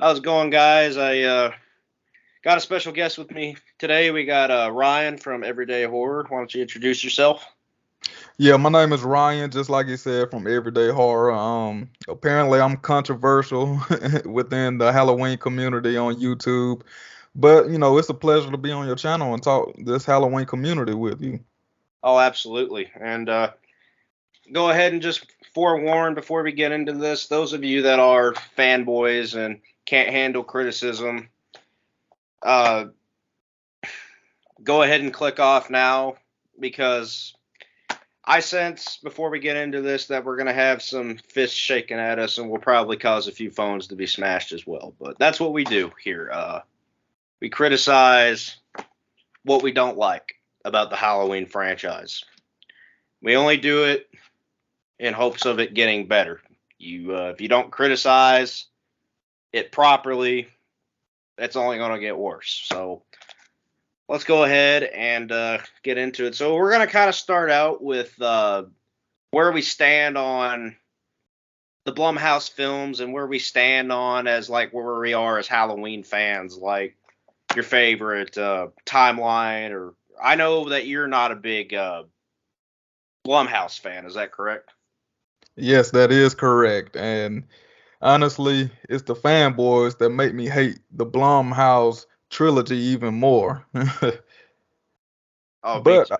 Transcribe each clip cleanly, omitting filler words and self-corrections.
How's it going, guys? I got a special guest with me today. We got Ryan from Everyday Horror. Why don't you introduce yourself? Yeah, my name is Ryan, just like you said, from Everyday Horror. Apparently I'm controversial within the Halloween community on YouTube, but it's a pleasure to be on your channel and talk this Halloween community with you. Oh, absolutely. And go ahead and just forewarn before we get into this, those of you that are fanboys and can't handle criticism, uh, go ahead and click off now because I sense before we get into this that we're going to have some fists shaking at us and we'll probably cause a few phones to be smashed as well. But that's what we do here. We criticize what we don't like about the Halloween franchise. We only do it in hopes of it getting better. If you don't criticize it properly, it's only going to get worse. So let's go ahead and get into it. So we're going to kind of start out with where we stand on the Blumhouse films and where we stand on as like where we are as Halloween fans, like your favorite timeline. Or I know that you're not a big Blumhouse fan. Is that correct? Yes, that is correct. And honestly, it's the fanboys that make me hate the Blumhouse trilogy even more. Oh, me But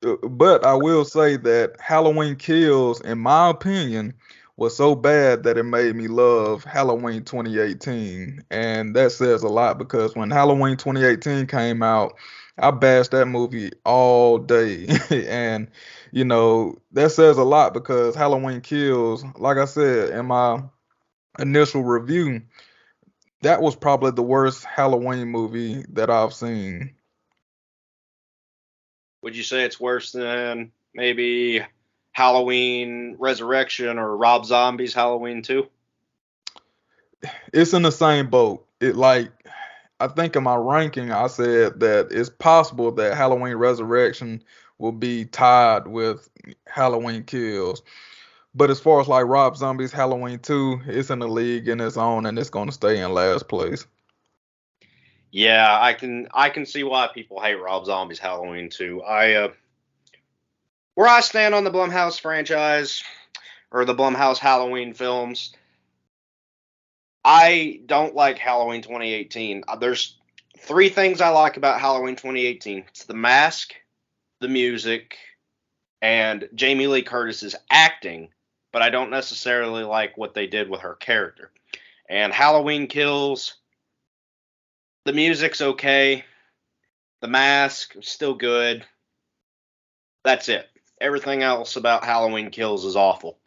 too. But I will say that Halloween Kills, in my opinion, was so bad that it made me love Halloween 2018. And that says a lot because when Halloween 2018 came out, I bashed that movie all day. And, that says a lot because Halloween Kills, like I said in my initial review, that was probably the worst Halloween movie that I've seen. Would you say it's worse than maybe Halloween Resurrection or Rob Zombie's Halloween 2? It's in the same boat. I think in my ranking, I said that it's possible that Halloween Resurrection will be tied with Halloween Kills. But as far as like Rob Zombie's Halloween 2, it's in the league in its own and it's going to stay in last place. Yeah, I can see why people hate Rob Zombie's Halloween 2. Where I stand on the Blumhouse franchise or the Blumhouse Halloween films, I don't like Halloween 2018. There's three things I like about Halloween 2018. It's the mask, the music, and Jamie Lee Curtis's acting, but I don't necessarily like what they did with her character. And Halloween Kills, the music's okay, the mask still good. That's it. Everything else about Halloween Kills is awful.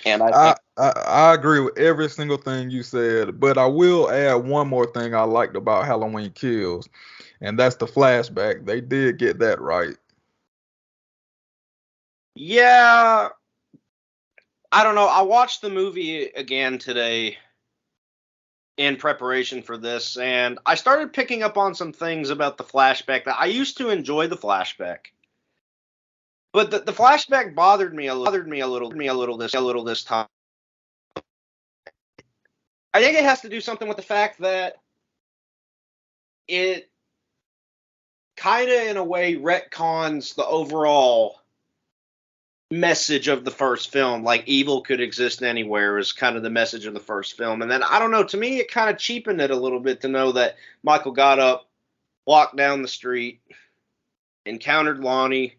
And I I, think I agree with every single thing you said, but I will add one more thing I liked about Halloween Kills, and that's the flashback. They did get that right. yeah, I don't know. I watched the movie again today in preparation for this, and I started picking up on some things about the flashback that I used to enjoy the flashback. But the flashback bothered me a little this time. I think it has to do something with the fact that it kind of in a way retcons the overall message of the first film. Like evil could exist anywhere is kind of the message of the first film. And then I don't know, to me it kind of cheapened it a little bit to know that Michael got up, walked down the street, encountered Lonnie,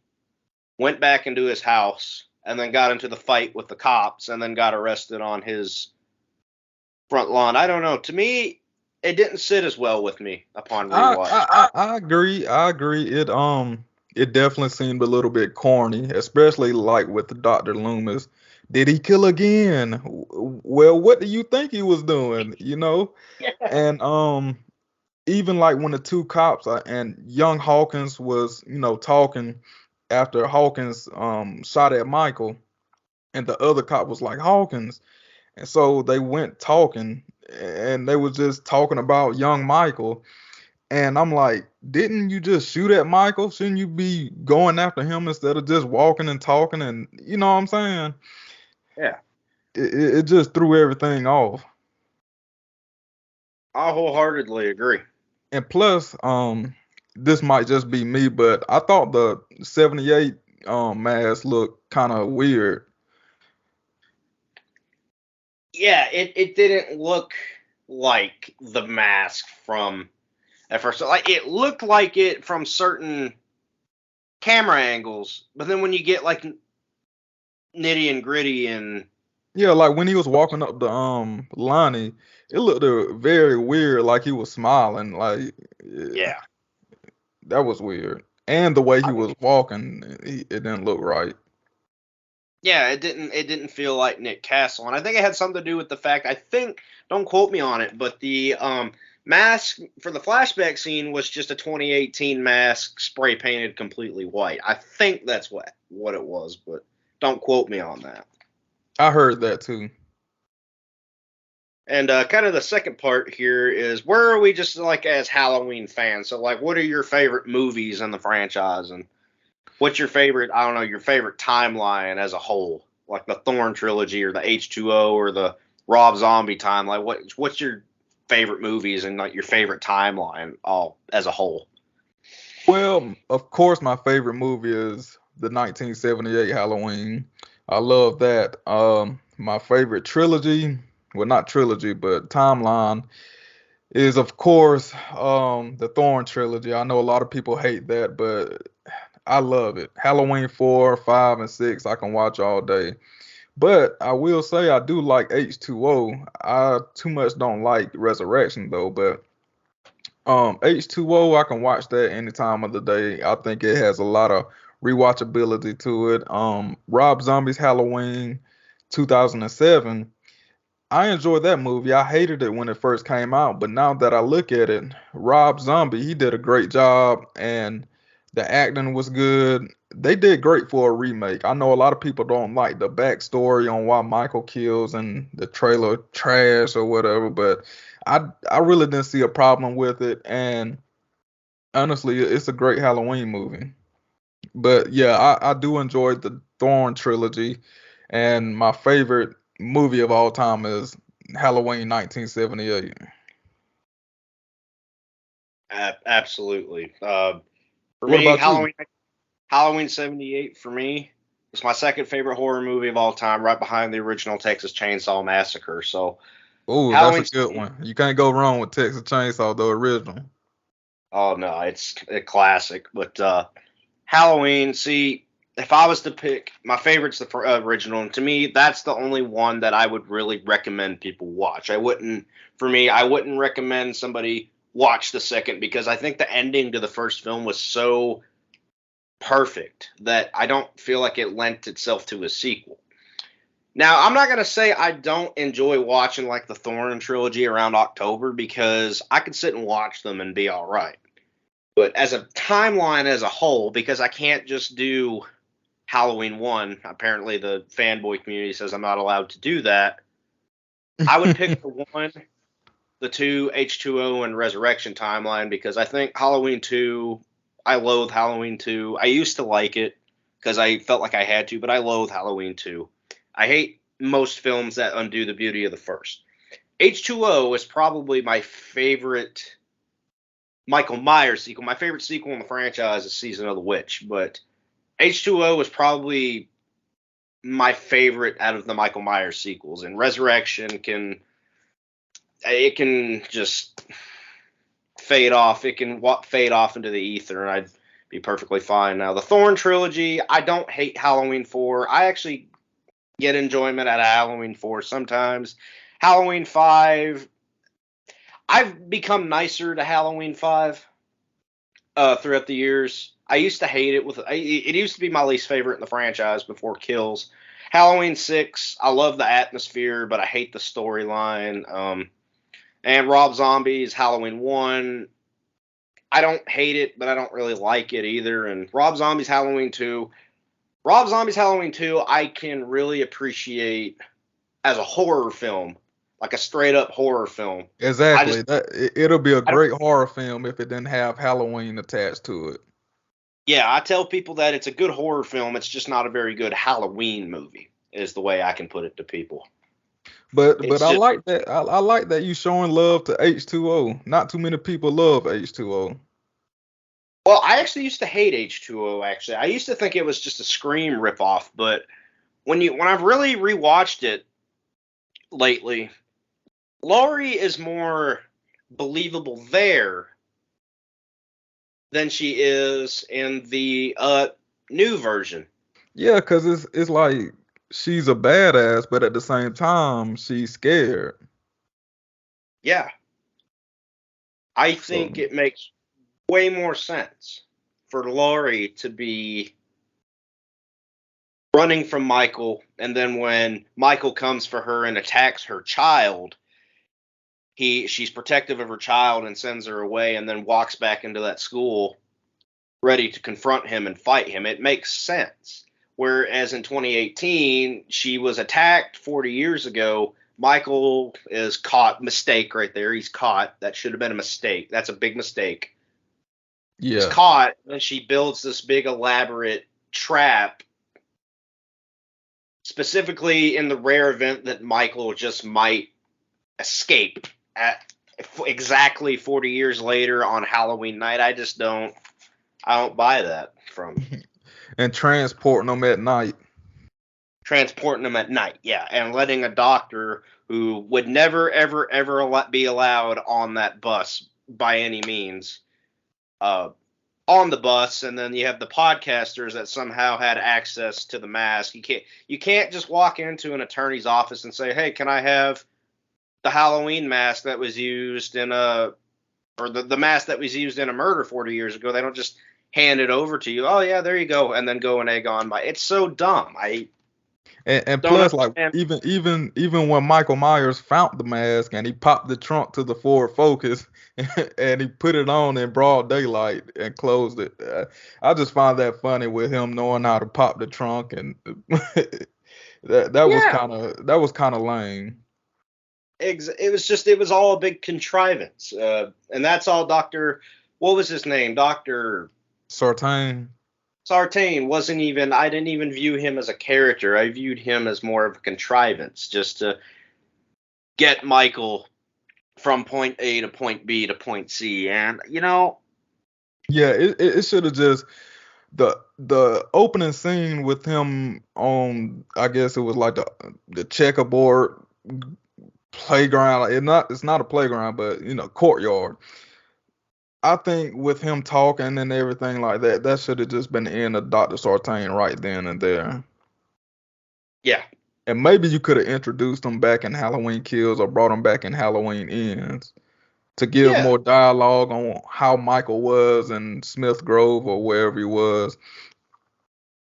went back into his house, and then got into the fight with the cops and then got arrested on his front lawn. I don't know. To me, it didn't sit as well with me upon I, rewatch. I I I agree. I agree. It definitely seemed a little bit corny, especially like with the Dr. Loomis. Did he kill again? Well, what do you think he was doing? And even like when the two cops and young Hawkins was, talking after Hawkins shot at Michael, and the other cop was like Hawkins, and so they went talking, and they was just talking about young Michael. And I'm like, didn't you just shoot at Michael? Shouldn't you be going after him instead of just walking and talking? And you know what I'm saying? Yeah. It just threw everything off. I wholeheartedly agree. And plus, this might just be me, but I thought the 78 mask looked kind of weird. Yeah, it didn't look like the mask from at first. Like it looked like it from certain camera angles, but then when you get like nitty and gritty and Yeah, like when he was walking up the Lonnie, it looked very weird, like he was smiling. Like yeah, that was weird. And the way he I, was walking, it didn't look right. yeah, it didn't feel like Nick Castle, and I think it had something to do with the fact I think don't quote me on it, but the mask for the flashback scene was just a 2018 mask spray painted completely white. I think that's what it was, but don't quote me on that. I heard that too. And kind of the second part here is where are we just like as Halloween fans? So like, what are your favorite movies in the franchise, and what's your favorite? I don't know, your favorite timeline as a whole, like the Thorn trilogy or the H2O or the Rob Zombie timeline. What's your favorite movies and like your favorite timeline all as a whole? Well, of course, my favorite movie is the 1978 Halloween. I love that. My favorite trilogy, well, not trilogy, but timeline is of course the Thorn trilogy. I know a lot of people hate that, but I love it. Halloween 4, 5, and 6 I can watch all day. But I will say I do like H2O. I too much don't like Resurrection though, but H2O I can watch that any time of the day. I think it has a lot of rewatchability to it. Rob Zombie's Halloween 2007, I enjoyed that movie. I hated it when it first came out, but now that I look at it, Rob Zombie, he did a great job and the acting was good. They did great for a remake. I know a lot of people don't like the backstory on why Michael kills and the trailer trash or whatever, but I really didn't see a problem with it. And honestly, it's a great Halloween movie. But yeah, I do enjoy the Thorn trilogy, and my favorite movie of all time is Halloween 1978. Absolutely. For What me, about you? Halloween '78 for me is my second favorite horror movie of all time, right behind the original Texas Chainsaw Massacre. So Oh, that's a Halloween good one. You can't go wrong with Texas Chainsaw, the original. Oh no, it's a classic. But Halloween, see, if I was to pick, my favorite's the original, and to me, that's the only one that I would really recommend people watch. For me, I wouldn't recommend somebody watch the second because I think the ending to the first film was so perfect that I don't feel like it lent itself to a sequel. Now, I'm not gonna say I don't enjoy watching like the Thorn trilogy around October because I could sit and watch them and be all right. But as a timeline as a whole, because I can't just do Halloween 1, apparently the fanboy community says I'm not allowed to do that. I would pick the 1, the 2, H2O, and Resurrection timeline because I think Halloween 2, I loathe Halloween 2. I used to like it because I felt like I had to, but I loathe Halloween 2. I hate most films that undo the beauty of the first. H2O is probably my favorite Michael Myers sequel. My favorite sequel in the franchise is Season of the Witch, but H2O is probably my favorite out of the Michael Myers sequels, and Resurrection can just fade off. It can fade off into the ether, and I'd be perfectly fine. Now, the Thorn trilogy, I don't hate Halloween 4. I actually get enjoyment out of Halloween 4 sometimes. Halloween 5, I've become nicer to Halloween 5 throughout the years. I used to hate it it used to be my least favorite in the franchise before Kills. Halloween 6, I love the atmosphere, but I hate the storyline. And Rob Zombie's Halloween 1, I don't hate it, but I don't really like it either. And Rob Zombie's Halloween 2, I can really appreciate as a horror film, like a straight up horror film. I just, Exactly. It'll be a I don't, great horror film if it didn't have Halloween attached to it. yeah, I tell people that it's a good horror film. It's just not a very good Halloween movie, is the way I can put it to people. But It's I just, like that. I like that you showing love to H2O. Not too many people love H2O. well, I actually used to hate H2O. Actually, I used to think it was just a Scream ripoff, but when I've really rewatched it lately, Laurie is more believable there than she is in the new version. Yeah, cause it's like she's a badass, but at the same time she's scared. Yeah, I So think it makes way more sense for Laurie to be running from Michael, and then when Michael comes for her and attacks her child, she's protective of her child and sends her away, and then walks back into that school ready to confront him and fight him. It makes sense. Whereas in 2018, she was attacked 40 years ago. Michael is caught. Mistake right there. He's caught. That should have been a mistake. That's a big mistake. He's yeah, caught, and she builds this big elaborate trap, specifically in the rare event that Michael just might escape at exactly 40 years later on Halloween night. I don't buy that from and transporting them at night. transporting them at night. Yeah, and letting a doctor who would never, ever, ever be allowed on that bus by any means uh, on the bus, and then you have the podcasters that somehow had access to the mask. You can't just walk into an attorney's office and say, "Hey, can I have the Halloween mask that was used in a or the mask that was used in a murder 40 years ago?" They don't just hand it over to you. Oh yeah, there you go, and then go and egg on by. It's so dumb. I And don't plus, like understand. even when Michael Myers found the mask and he popped the trunk to the Ford Focus and he put it on in broad daylight and closed it, I just find that funny with him knowing how to pop the trunk and Yeah, that was kind of lame. it was all a big contrivance, and that's all. Doctor, what was his name? Doctor Sartain. Sartain wasn't even. I didn't even view him as a character. I viewed him as more of a contrivance, just to get Michael from point A to point B to point C. And Yeah, it should have just the opening scene with him on, I guess it was like the checkerboard playground. It's not a playground, but courtyard. I think with him talking and everything like that, that should have just been the end of Dr. Sartain right then and there. yeah, And maybe you could have introduced him back in Halloween Kills or brought him back in Halloween Ends to give yeah. more dialogue on how Michael was in Smith Grove or wherever he was,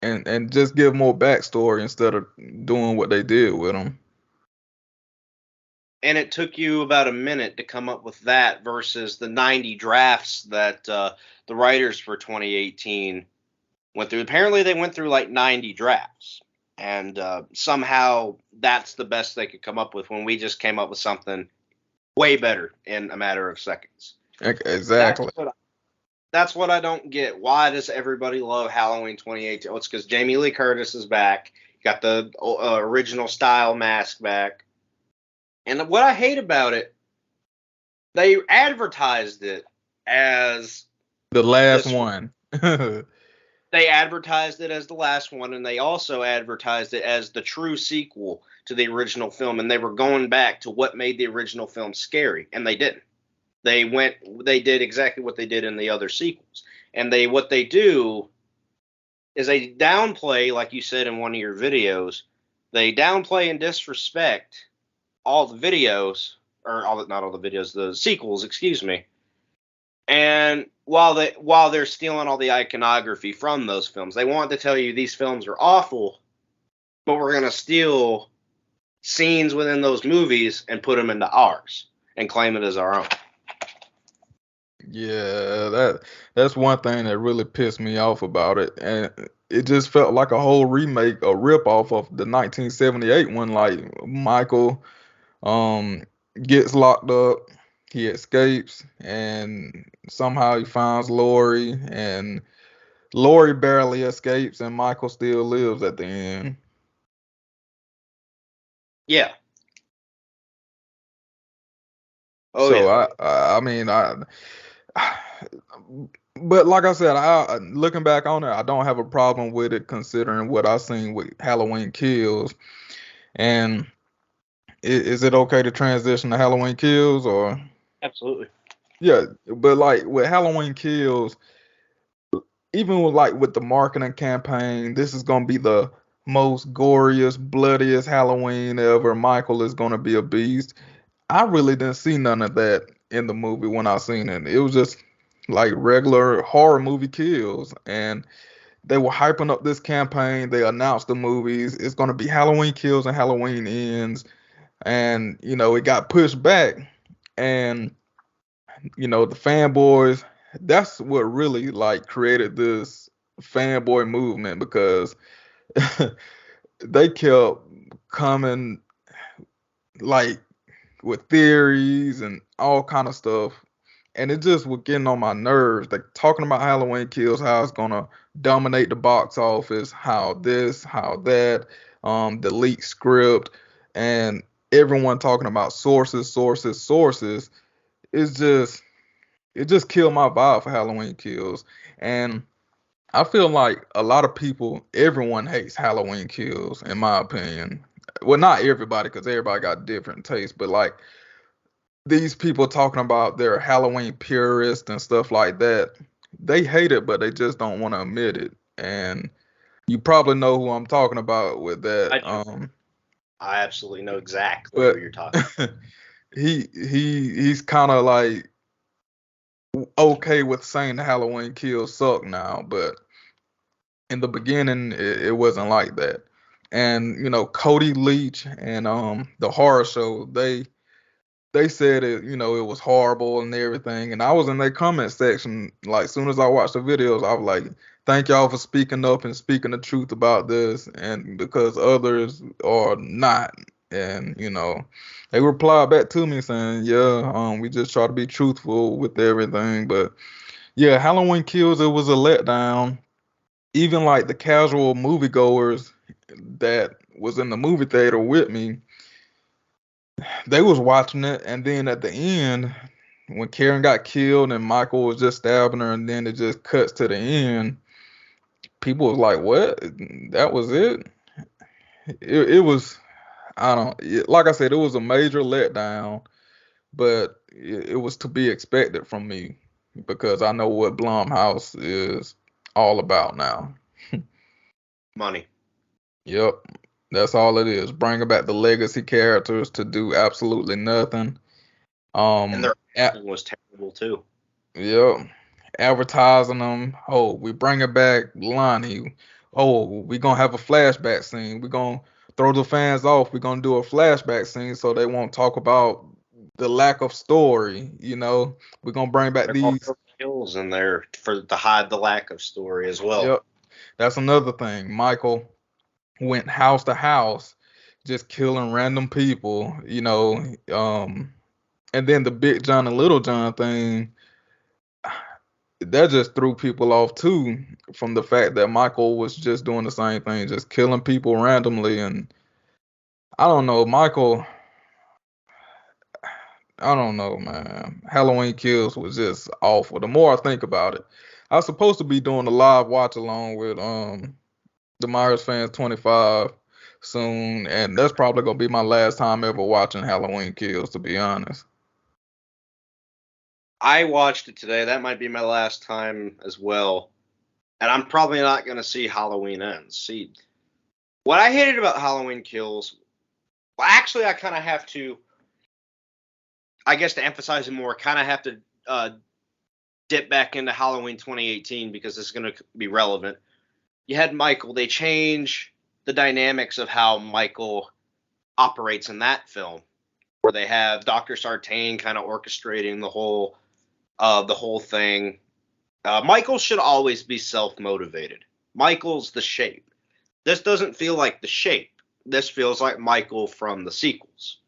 and just give more backstory instead of doing what they did with him. And it took you about a minute to come up with that versus the 90 drafts that the writers for 2018 went through. Apparently, they went through like 90 drafts, and somehow that's the best they could come up with when we just came up with something way better in a matter of seconds. That's Exactly. what that's what I don't get. Why does everybody love Halloween 2018? Oh, it's because Jamie Lee Curtis is back. Got the original style mask back. And what I hate about it, they advertised it as The last this. one. They advertised it as the last one, and they also advertised it as the true sequel to the original film. And they were going back to what made the original film scary, and they didn't. They did exactly what they did in the other sequels. And what they do is they downplay, like you said in one of your videos, they downplay and disrespect all the videos, or not all the videos, the sequels, excuse me. And while they're stealing all the iconography from those films, they want to tell you these films are awful, but we're gonna steal scenes within those movies and put them into ours and claim it as our own. Yeah, that's one thing that really pissed me off about it, and it just felt like a whole remake, a rip off of the 1978 one. Like Michael um gets locked up, he escapes, and somehow he finds Lori, and Lori barely escapes, and Michael still lives at the end. Yeah, Oh So yeah, I mean but like I said, I looking back on it, I don't have a problem with it considering what I seen with Halloween Kills. And is it okay to transition to Halloween Kills or? absolutely. Yeah, but like with Halloween Kills, even with the marketing campaign, this is gonna be the most goriest, bloodiest Halloween ever. Michael is gonna be a beast. I really didn't see none of that in the movie when I seen it. It was just like regular horror movie kills, and they were hyping up this campaign. They announced the movies. It's gonna be Halloween Kills and Halloween Ends, and it got pushed back, and the fanboys. That's what really like created this fanboy movement because they kept coming like with theories and all kind of stuff, and it just was getting on my nerves. Like talking about Halloween Kills, how it's gonna dominate the box office, how this, how that, the leaked script, and everyone talking about sources, sources, sources. It's just it just killed my vibe for Halloween Kills, and I feel like a lot of people, everyone hates Halloween Kills, in my opinion. Well, not everybody, because everybody got different tastes, but like these people talking about their Halloween purists and stuff like that, they hate it, but they just don't want to admit it. And you probably know who I'm talking about with that. I do. I absolutely know exactly who But you're talking about. he's kind of like okay with saying the Halloween Kills suck now, but in the beginning it wasn't like that. And Cody Leach and the horror show, they said it was horrible and everything. And I was in their comment section, like, soon as I watched the videos, I was like, thank y'all for speaking up and speaking the truth about this, and because others are not. And, they replied back to me saying, yeah, we just try to be truthful with everything. But yeah, Halloween Kills, it was a letdown. Even like the casual moviegoers that was in the movie theater with me, they was watching it, and then at the end, when Karen got killed and Michael was just stabbing her, and then it just cuts to the end, people was like, "What? That was it?" It was, I don't, like I said, it was a major letdown, but it was to be expected from me because I know what Blumhouse is all about now. Money. Yep, that's all it is. Bringing back the legacy characters to do absolutely nothing. And their A- acting was terrible too. yep, advertising them. Oh, we bringing back Lonnie. Oh, we gonna have a flashback scene. We gonna throw the fans off. We gonna do a flashback scene so they won't talk about the lack of story. We're gonna bring back They're gonna these. throw kills in there to hide the lack of story as well. Yep, that's another thing. Michael went house to house, just killing random people. And then the Big John and Little John thing, that just threw people off too, from the fact that Michael was just doing the same thing, just killing people randomly. And I don't know, Michael, I don't know, man. Halloween Kills was just awful. The more I think about it, I was supposed to be doing a live watch along with the Myers Fans 25 soon, and that's probably gonna be my last time ever watching Halloween Kills, to be honest. I watched it today. That might be my last time as well. And I'm probably not going to see Halloween Ends. See, what I hated about Halloween Kills, well, actually, I kind of have to, I guess to emphasize it more, kind of have to dip back into Halloween 2018 because this is going to be relevant. You had Michael. They change the dynamics of how Michael operates in that film, where they have Dr. Sartain kind of orchestrating the whole thing. Michael should always be self motivated. Michael's the shape. This doesn't feel like the shape. This feels like Michael from the sequels.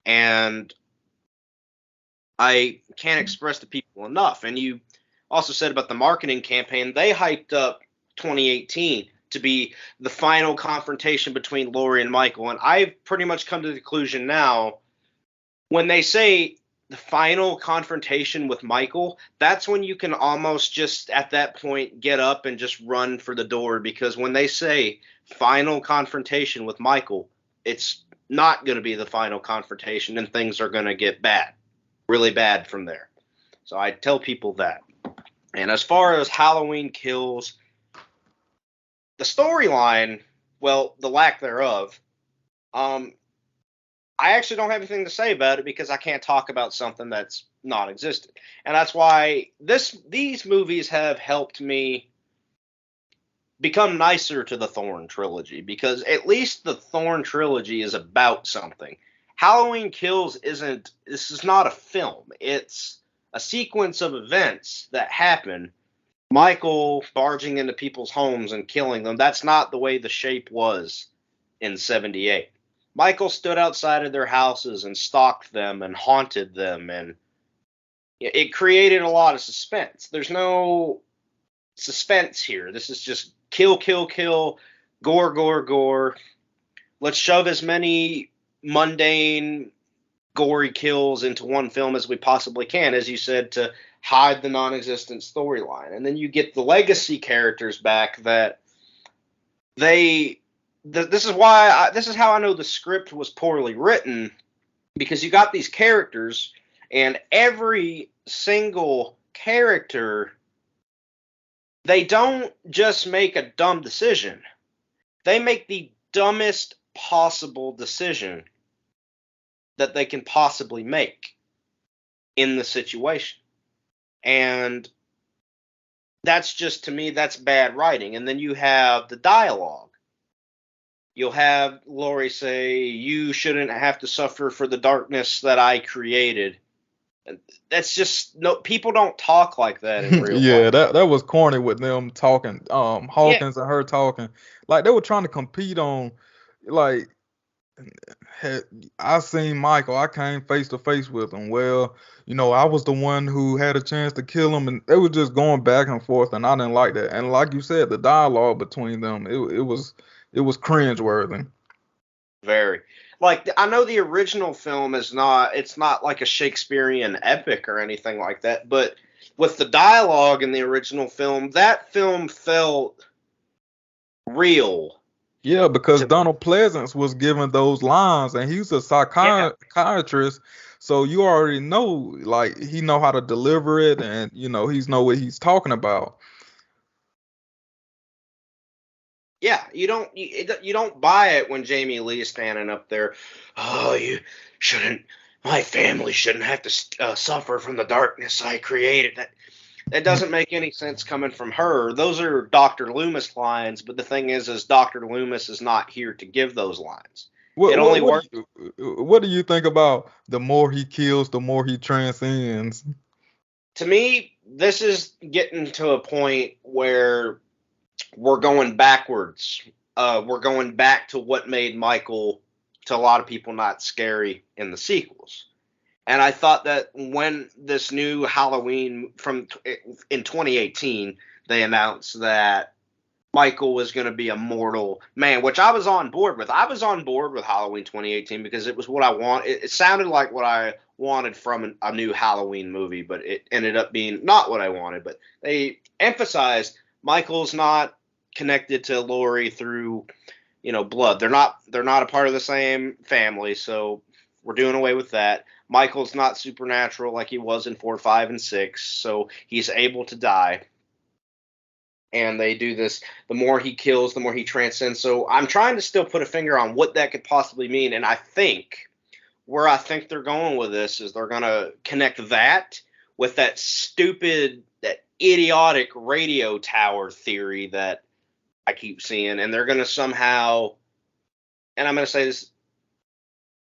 And I can't express to people enough. And you also said about the marketing campaign, they hyped up 2018 to be the final confrontation between Laurie and Michael. And I've pretty much come to the conclusion now when they say the final confrontation with Michael, that's when you can almost just at that point get up and just run for the door, because when they say final confrontation with Michael, it's not going to be the final confrontation and things are going to get bad, really bad from there. So I tell people that. And as far as Halloween Kills, the storyline, well, the lack thereof, I actually don't have anything to say about it because I can't talk about something that's non-existent. And that's why these movies have helped me become nicer to the Thorn trilogy, because at least the Thorn trilogy is about something. Halloween Kills this is not a film. It's a sequence of events that happen. Michael barging into people's homes and killing them. That's not the way The Shape was in 78. Michael stood outside of their houses and stalked them and haunted them, and it created a lot of suspense. There's no suspense here. This is just kill, kill, kill, gore, gore, gore. Let's shove as many mundane, gory kills into one film as we possibly can, as you said, to hide the non-existent storyline. And then you get the legacy characters back that this is how I know the script was poorly written, because you got these characters and every single character, they don't just make a dumb decision. They make the dumbest possible decision that they can possibly make in the situation. And that's just, to me, that's bad writing. And then you have the dialogue. You'll have Laurie say, "You shouldn't have to suffer for the darkness that I created." That's just, no, people don't talk like that in real Yeah, life. that was corny with them talking, Yeah, Hawkins and her talking. Like they were trying to compete on, like, had, I seen Michael, I came face to face with him. Well, I was the one who had a chance to kill him, and they were just going back and forth, and I didn't like that. And like you said, the dialogue between them, it was cringeworthy. very. Like, I know the original film it's not like a Shakespearean epic or anything like that, but with the dialogue in the original film, that film felt real Yeah, because to me. Donald Pleasance was given those lines, and he's a Yeah, psychiatrist, so you already know, like, he know how to deliver it, and he's know what he's talking about. yeah, you don't buy it when Jamie Lee is standing up there. "Oh, you shouldn't. My family shouldn't have to suffer from the darkness I created." That doesn't make any sense coming from her. Those are Dr. Loomis lines, but the thing is Dr. Loomis is not here to give those lines. What It what only what do works. what do you think about the more he kills, the more he transcends? To me, this is getting to a point where we're going backwards. We're going back to what made Michael, to a lot of people, not scary in the sequels. And I thought that when this new Halloween in 2018, they announced that Michael was going to be a mortal man, which I was on board with. I was on board with Halloween 2018 because it was what I want. It sounded like what I wanted from a new Halloween movie, but it ended up being not what I wanted. But they emphasized Michael's not connected to Laurie through, blood. They're not a part of the same family, so we're doing away with that. Michael's not supernatural like he was in 4, 5, and 6, so he's able to die. And they do this, the more he kills, the more he transcends. So I'm trying to still put a finger on what that could possibly mean. And I think where I think they're going with this is they're going to connect that with that stupid, that idiotic radio tower theory that I keep seeing. And they're going to somehow, and I'm going to say this,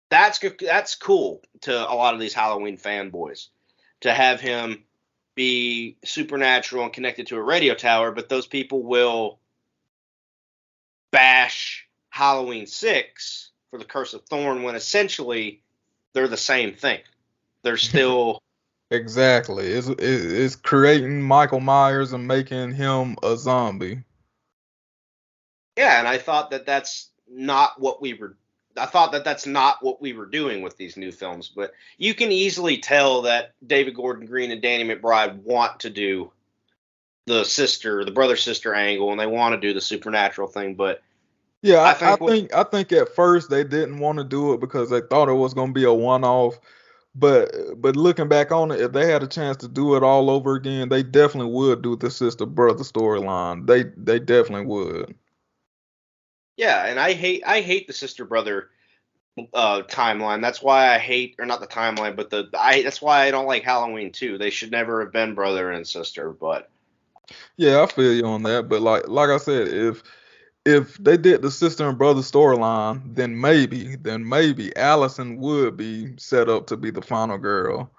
that's cool to a lot of these Halloween fanboys, to have him be supernatural and connected to a radio tower, but those people will bash Halloween 6 for the Curse of Thorn when essentially they're the same thing. They're still, Exactly. It's creating Michael Myers and making him a zombie. yeah, and I thought that that's not what we were, thought that that's not what we were doing with these new films, but you can easily tell that David Gordon Green and Danny McBride want to do the brother sister angle, and they want to do the supernatural thing. But I Yeah, think I think at first they didn't want to do it because they thought it was gonna be a one-off. But looking back on it, if they had a chance to do it all over again, they definitely would do the sister brother storyline. They definitely would. yeah, and I hate the sister brother timeline. That's why I hate, or not the timeline, but that's why I don't like Halloween 2. They should never have been brother and sister. But Yeah, I feel you on that. But like I said, if they did the sister and brother storyline, then maybe Allison would be set up to be the final girl.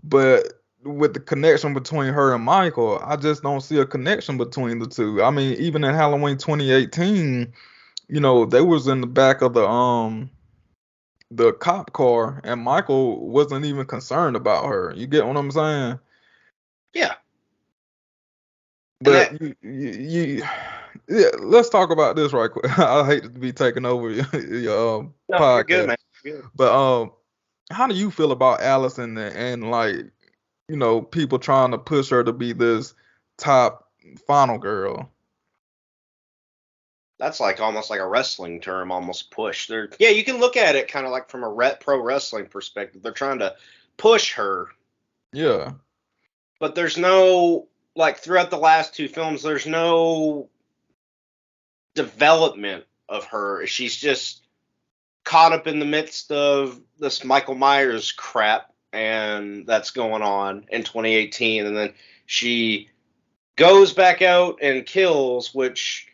But with the connection between her and Michael, I just don't see a connection between the two. I mean, even in Halloween 2018, they was in the back of the cop car, and Michael wasn't even concerned about her. You get what I'm saying? yeah, and But that yeah, let's talk about this right quick. I hate to be taking over your no, you're good, podcast, man. You're good. but how do you feel about Allison and like people trying to push her to be this top final girl? That's like almost like a wrestling term, almost push. Yeah, you can look at it kind of like from a pro wrestling perspective. They're trying to push her, Yeah, but there's no, like, throughout the last two films, there's no development of her. She's just caught up in the midst of this Michael Myers crap, and that's going on in 2018, and then she goes back out and kills, which,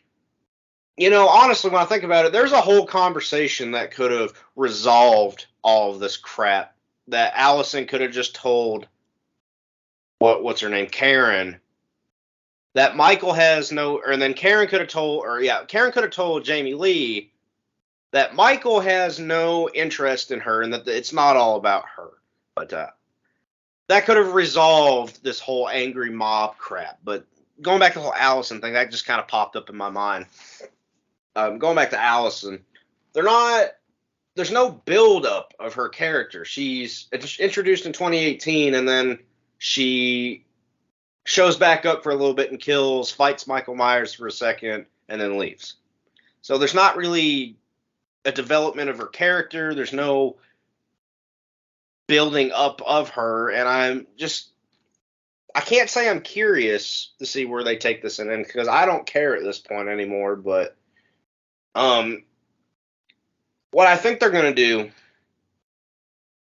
honestly, when I think about it, there's a whole conversation that could have resolved all of this crap, that Allison could have just told what's her name, Karen, that Michael has no, or then Karen could have told, Karen could have told Jamie Lee that Michael has no interest in her and that it's not all about her. But that could have resolved this whole angry mob crap. But going back to the whole Allison thing, that just kind of popped up in my mind. Going back to Allison, there's no build up of her character. She's introduced in 2018, and then she shows back up for a little bit and kills, fights Michael Myers for a second, and then leaves. So there's not really a development of her character. There's no building up of her, and I can't say I'm curious to see where they take this in, because I don't care at this point anymore. But what I think they're gonna do,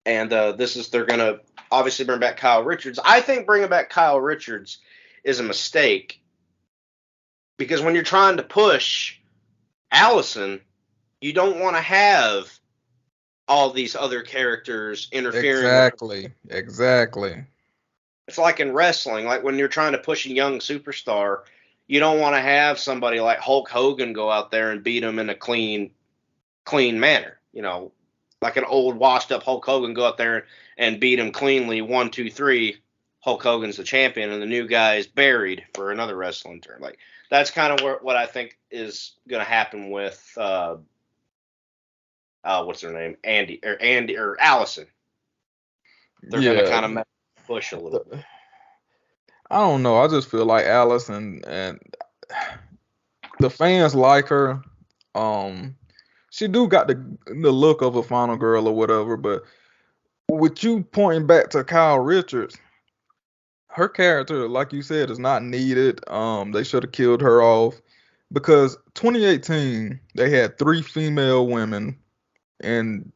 and they're gonna obviously bring back Kyle Richards. I think bringing back Kyle Richards is a mistake, because when you're trying to push Allison, you don't want to have all these other characters interfering with her. Exactly. It's like in wrestling, like when you're trying to push a young superstar, you don't want to have somebody like Hulk Hogan go out there and beat him in a clean manner. Like an old washed up Hulk Hogan go out there and beat him cleanly, 1, 2, 3. Hulk Hogan's the champion, and the new guy is buried for another wrestling term. Like, that's kind of what I think is going to happen with what's her name, Andy or Allison. They're going to kind of push a little bit. I don't know. I just feel like Allison and the fans like her. She do got the look of a final girl or whatever, but with you pointing back to Kyle Richards, her character, like you said, is not needed. They should have killed her off, because 2018 they had 3 female women, and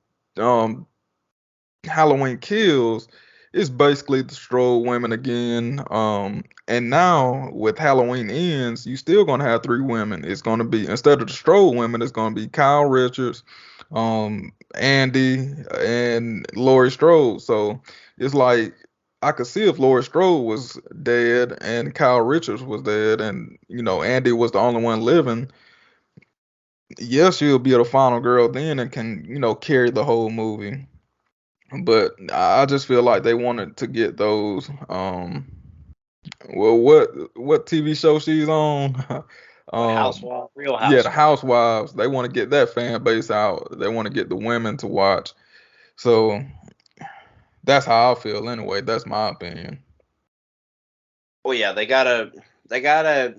Halloween Kills is basically the Stroll women again. And now with Halloween Ends, you still gonna have 3 women. It's gonna be, instead of the Stroll women, it's gonna be Kyle Richards, Andy, and Laurie Strode. So it's like, I could see if Laurie Strode was dead and Kyle Richards was dead, and Andy was the only one living. Yes, she'll be the final girl then and can carry the whole movie. But I just feel like they wanted to get those. Well, what TV show she's on? What Um, housewives? Real yeah, the housewives. housewives, they want to get that fan base out. They want to get the women to watch. So that's how I feel anyway. That's my opinion. Well, yeah, they gotta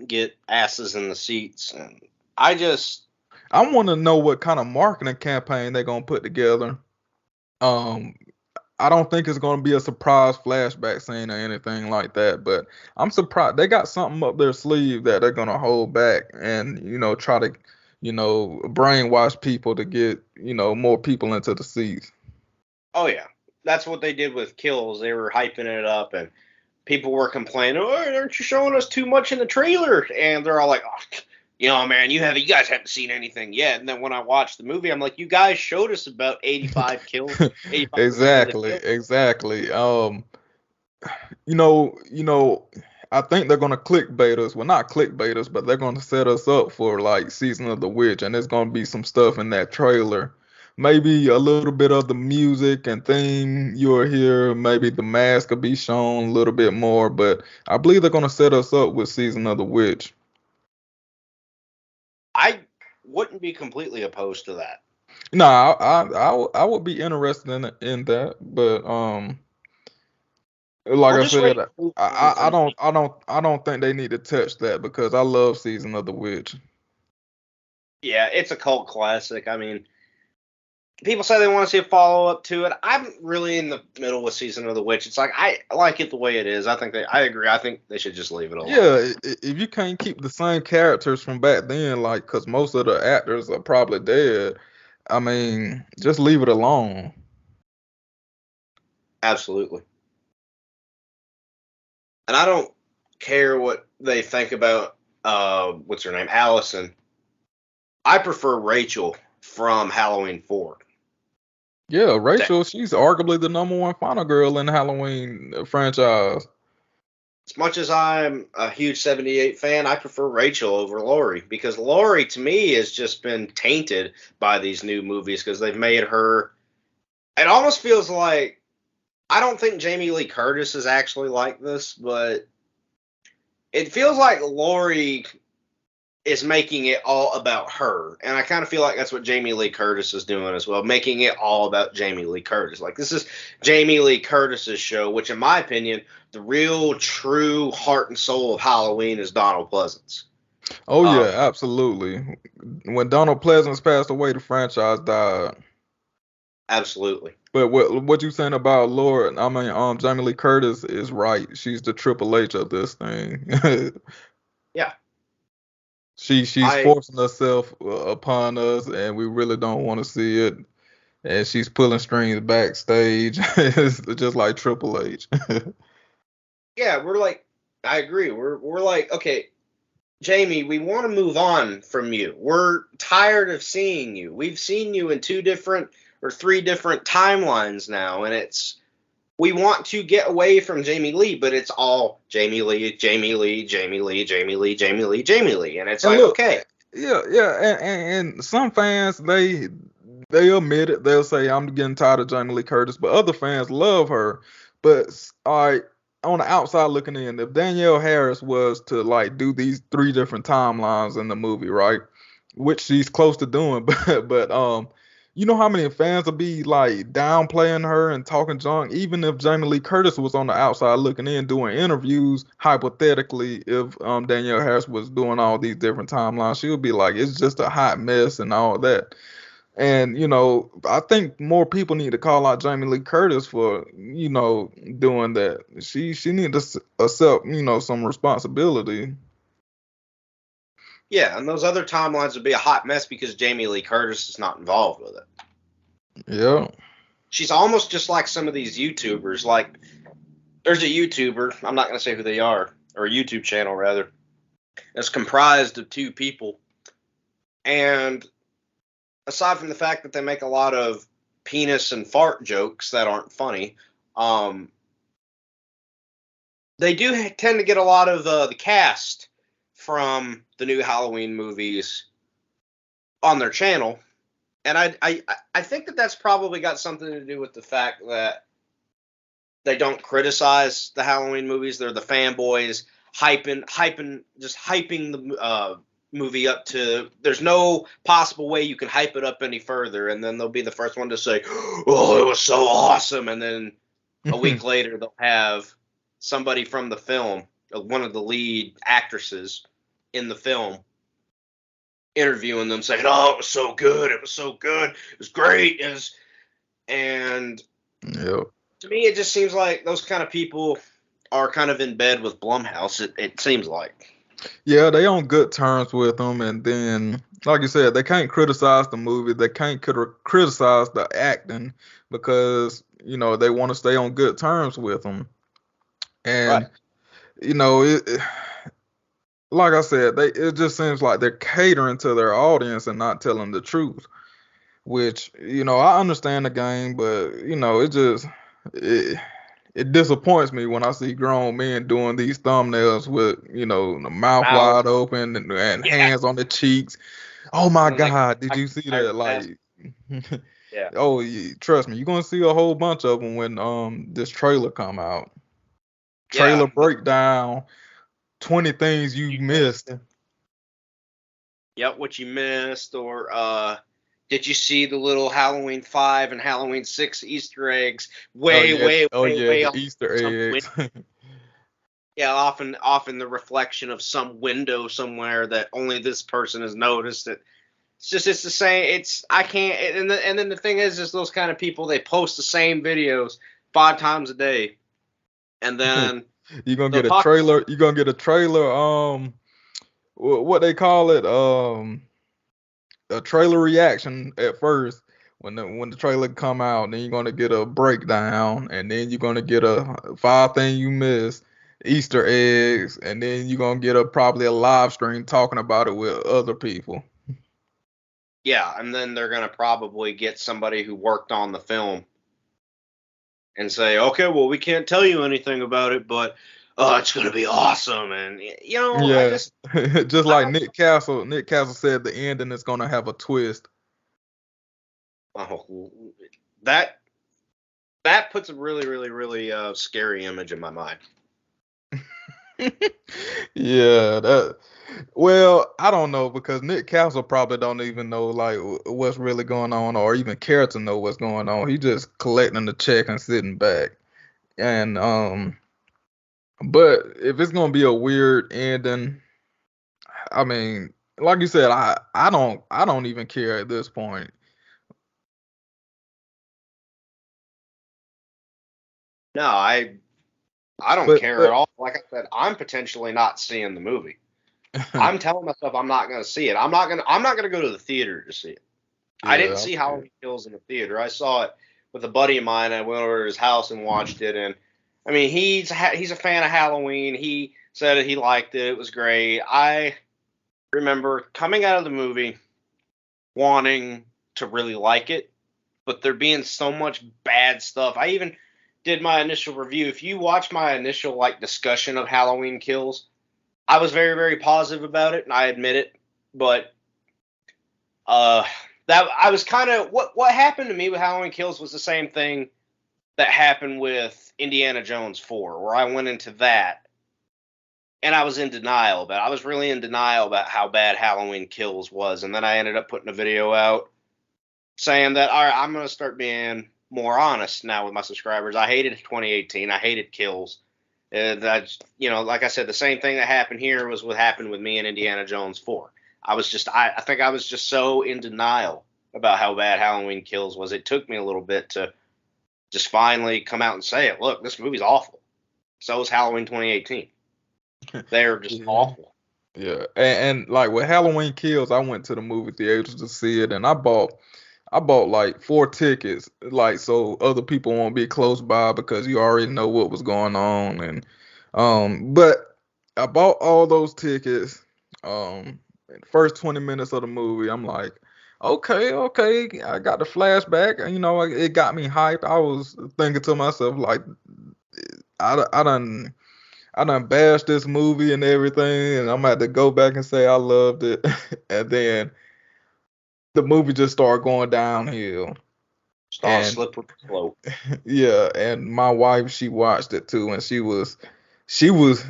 get asses in the seats, and I just I want to know what kind of marketing campaign they're gonna put together. Um, I don't think it's gonna be a surprise flashback scene or anything like that, but I'm surprised they got something up their sleeve that they're gonna hold back and try to brainwash people to get more people into the seats. oh yeah, that's what they did with Kills. They were hyping it up, and people were complaining, "Oh, aren't you showing us too much in the trailer?" And they're all like, "Oh, man, you guys haven't seen anything yet." And then when I watched the movie, I'm like, "You guys showed us about 85 kills, 85% of the Exactly, kills." exactly. You know, you know, I think they're gonna clickbait us. Well, not clickbait us, but they're gonna set us up for like season of the witch, and there's gonna be some stuff in that trailer. Maybe a little bit of the music and theme you'll hear. Maybe the mask will be shown a little bit more, but I believe they're gonna set us up with season of the witch. I wouldn't be completely opposed to that. No, I would be interested in that, but like We'll I just said, wait and move on from. I don't think they need to touch that because I love season of the witch. Yeah, it's a cult classic. I mean, people say they want to see a follow up to it. I'm really in the middle with Season of the Witch. It's like I like it the way it is. I agree. I think they should just leave it alone. Yeah, if you can't keep the same characters from back then, like, cause most of the actors are probably dead, I mean, just leave it alone. Absolutely. And I don't care what they think about what's her name, Allison. I prefer Rachel from Halloween 4. Yeah, Rachel, she's arguably the number one final girl in the Halloween franchise. As much as I'm a huge 78 fan, I prefer Rachel over Laurie because Laurie to me has just been tainted by these new movies because they've made her. It almost feels like I don't think Jamie Lee Curtis is actually like this, but it feels like Laurie is making it all about her. And I kind of feel like that's what Jamie Lee Curtis is doing as well, making it all about Jamie Lee Curtis. Like, this is Jamie Lee Curtis's show, which, in my opinion, the real, true heart and soul of Halloween is Donald Pleasance. Oh yeah, Um, absolutely. When Donald Pleasance passed away, the franchise died. absolutely. But what you saying about Lord? I mean, Jamie Lee Curtis is right. She's the Triple H of this thing. Yeah. She's I forcing herself upon us, and we really don't want to see it. And she's pulling strings backstage, it's just like Triple H. Yeah, we're like I agree. We're like, okay, Jamie, we want to move on from you. We're tired of seeing you. We've seen you in two different or three different timelines now, and we want to get away from Jamie Lee, but it's all Jamie Lee, Jamie Lee, Jamie Lee, Jamie Lee, Jamie Lee, Jamie Lee, and it's And like, look, okay, yeah, and some fans they admit it. They'll say I'm getting tired of Jamie Lee Curtis, but other fans love her. But all right, on the outside looking in, if Danielle Harris was to like do these three different timelines in the movie, right, which she's close to doing, but you know how many fans would be like downplaying her and talking junk, even if Jamie Lee Curtis was on the outside looking in doing interviews, hypothetically, if Danielle Harris was doing all these different timelines, she would be like, it's just a hot mess and all that. And I think more people need to call out Jamie Lee Curtis for doing that. She need to accept some responsibility. yeah, and those other timelines would be a hot mess because Jamie Lee Curtis is not involved with it. Yeah. She's almost just like some of these YouTubers. Like, there's a YouTuber, I'm not going to say who they are, or a YouTube channel rather, that's comprised of two people. And aside from the fact that they make a lot of penis and fart jokes that aren't funny, um, they do tend to get a lot of the cast from the new Halloween movies on their channel. And I think that that's probably got something to do with the fact that they don't criticize the Halloween movies. They're the fanboys hyping, just hyping movie up to, there's no possible way you can hype it up any further, and then they'll be the first one to say, oh, it was so awesome, and then a week later they'll have somebody from the film, one of the lead actresses in the film, interviewing them saying, oh, it was so good, it was great, and Yep. to me it just seems like those kind of people are kind of in bed with Blumhouse, it seems like. Yeah, they on good terms with them, and then, like you said, they can't criticize the movie. They can't criticize the acting because they want to stay on good terms with them. Right. And like I said, it just seems like they're catering to their audience and not telling the truth. Which I understand the game, but it, it disappoints me when I see grown men doing these thumbnails with the mouth Mouth. wide open and Yeah. hands on the cheeks. Oh my And then God, did I you see that? pass. Like, Yeah. oh, trust me, you're gonna see a whole bunch of them when this trailer come out. Yeah. Trailer breakdown, 20 things you missed. Yep, what you missed, or did you see the little Halloween 5 and Halloween 6 Easter eggs Oh way, yeah, way, oh way, yeah, way the off Easter some eggs. yeah, often the reflection of some window somewhere that only this person has noticed it. It's the same. I can't. And then the thing is those kind of people, they post the same videos 5 times a day, and then You're gonna they'll get a talk. trailer. You're gonna get a trailer. What they call it? A trailer reaction at first when the trailer come out. Then you're gonna get a breakdown, and then you're gonna get a 5 thing you missed, Easter eggs, and then you're gonna get probably a live stream talking about it with other people. Yeah, and then they're gonna probably get somebody who worked on the film and say, okay, well, we can't tell you anything about it, but it's gonna be awesome. And Yeah, just I like don't. Nick Castle. Nick Castle said the ending is gonna have a twist. Oh, that that puts a really, really, really scary image in my mind. Yeah, that. Well, I don't know because Nick Castle probably don't even know like what's really going on or even care to know what's going on. He just collecting the check and sitting back. And but if it's gonna be a weird ending, I mean, like you said, I don't even care at this point. No, I don't But care at but all. Like I said, I'm potentially not seeing the movie. I'm telling myself I'm not going to see it. I'm not gonna go to the theater to see it. I didn't yeah, see Halloween Kills in the theater. I saw it with a buddy of mine. I went over to his house and watched it. And I mean, he's a fan of Halloween. He said that he liked it. It was great. I remember coming out of the movie wanting to really like it, but there being so much bad stuff. I even did my initial review. If you watch my initial discussion of Halloween Kills, I was very, very positive about it, and I admit it. But uh, that I was kind of what happened to me with Halloween Kills was the same thing that happened with Indiana Jones 4, where I went into that and I was in denial about it. I was really in denial about how bad Halloween Kills was, and then I ended up putting a video out saying that, all right, I'm going to start being more honest now with my subscribers. I hated 2018. I hated Kills. That's, like I said, the same thing that happened here was what happened with me in Indiana Jones 4. I think I was just so in denial about how bad Halloween Kills was. It took me a little bit to just finally come out and say it. Look, this movie's awful. So is Halloween 2018. They're just yeah, awful. yeah. And like with Halloween Kills, I went to the movie theaters to see it, and I bought like 4 tickets, like so other people won't be close by because you already know what was going on. And but I bought all those tickets. In the first 20 minutes of the movie, I'm like, okay, okay, I got the flashback. It got me hyped. I was thinking to myself like, I done bashed this movie and everything, and I'm gonna have to go back and say I loved it. And then the movie just started going downhill. Just on a And slippery slope. yeah, and my wife, she watched it too, and she was she was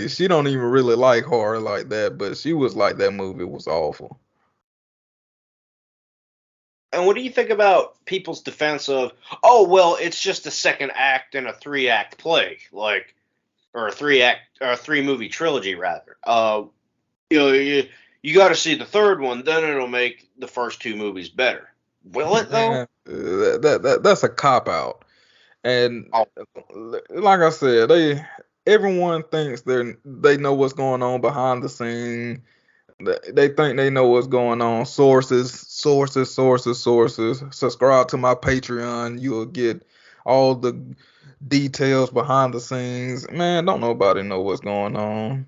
she don't even really like horror like that, but she was like that movie was awful. And what do you think about people's defense of, oh well, it's just a second act in a 3 act play, like, or a 3 act or a 3 movie trilogy rather. You got to see the third one, then it'll make the first 2 movies better. Will it though? Man, that's a cop out. And Oh, like I said, everyone thinks they know what's going on behind the scene. They think they know what's going on. Sources. Subscribe to my Patreon. You'll get all the details behind the scenes. Man, don't nobody know what's going on.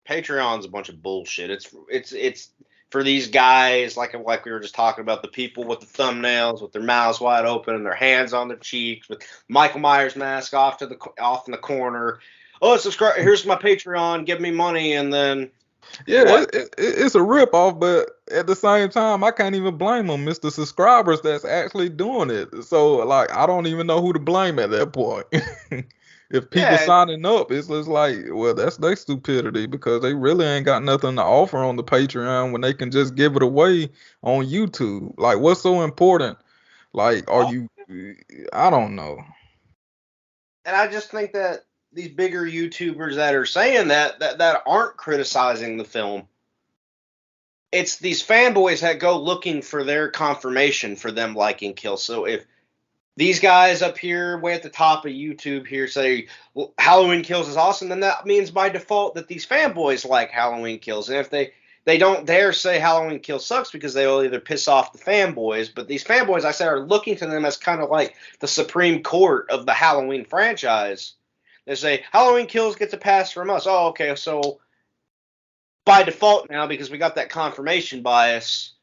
Patreon's a bunch of bullshit. It's for these guys like we were just talking about, the people with the thumbnails with their mouths wide open and their hands on their cheeks with Michael Myers mask off in the corner. Oh, subscribe! Here's my Patreon. Give me money, and then Yeah, what? it's a rip off, but at the same time, I can't even blame them. It's the subscribers that's actually doing it. So, like, I don't even know who to blame at that point. If people Yeah, signing up, it's just like, well, that's their stupidity because they really ain't got nothing to offer on the Patreon when they can just give it away on YouTube. Like, what's so important? Like, are you? I don't know. and I just think that these bigger YouTubers that are saying that aren't criticizing the film. It's these fanboys that go looking for their confirmation for them liking Kill. So if these guys up here, way at the top of YouTube here, say, well, Halloween Kills is awesome, then that means by default that these fanboys like Halloween Kills. And if they don't dare say Halloween Kills sucks because they will either piss off the fanboys, but these fanboys, I said, are looking to them as kind of like the Supreme Court of the Halloween franchise. They say Halloween Kills gets a pass from us. Oh, okay, so by default now, because we got that confirmation bias,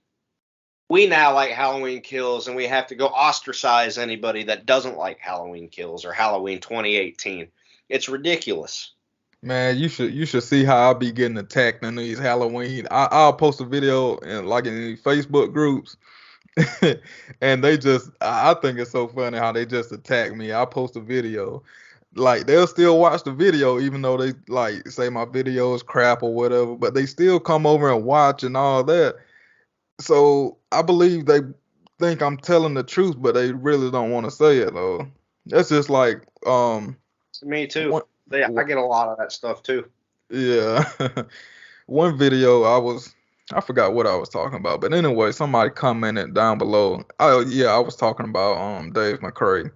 we now like Halloween Kills, and we have to go ostracize anybody that doesn't like Halloween Kills or Halloween 2018. It's ridiculous. Man, you should see how I be getting attacked in these Halloween. I'll post a video in like in these Facebook groups, and they just I think it's so funny how they just attack me. I post a video, like they'll still watch the video even though they like say my video is crap or whatever, but they still come over and watch and all that. So I believe they think I'm telling the truth, but they really don't want to say it though. That's just like Me too. one, Yeah, I get a lot of that stuff too. yeah. One video I forgot what I was talking about, but anyway, somebody commented down below. Oh yeah, I was talking about Dave McCray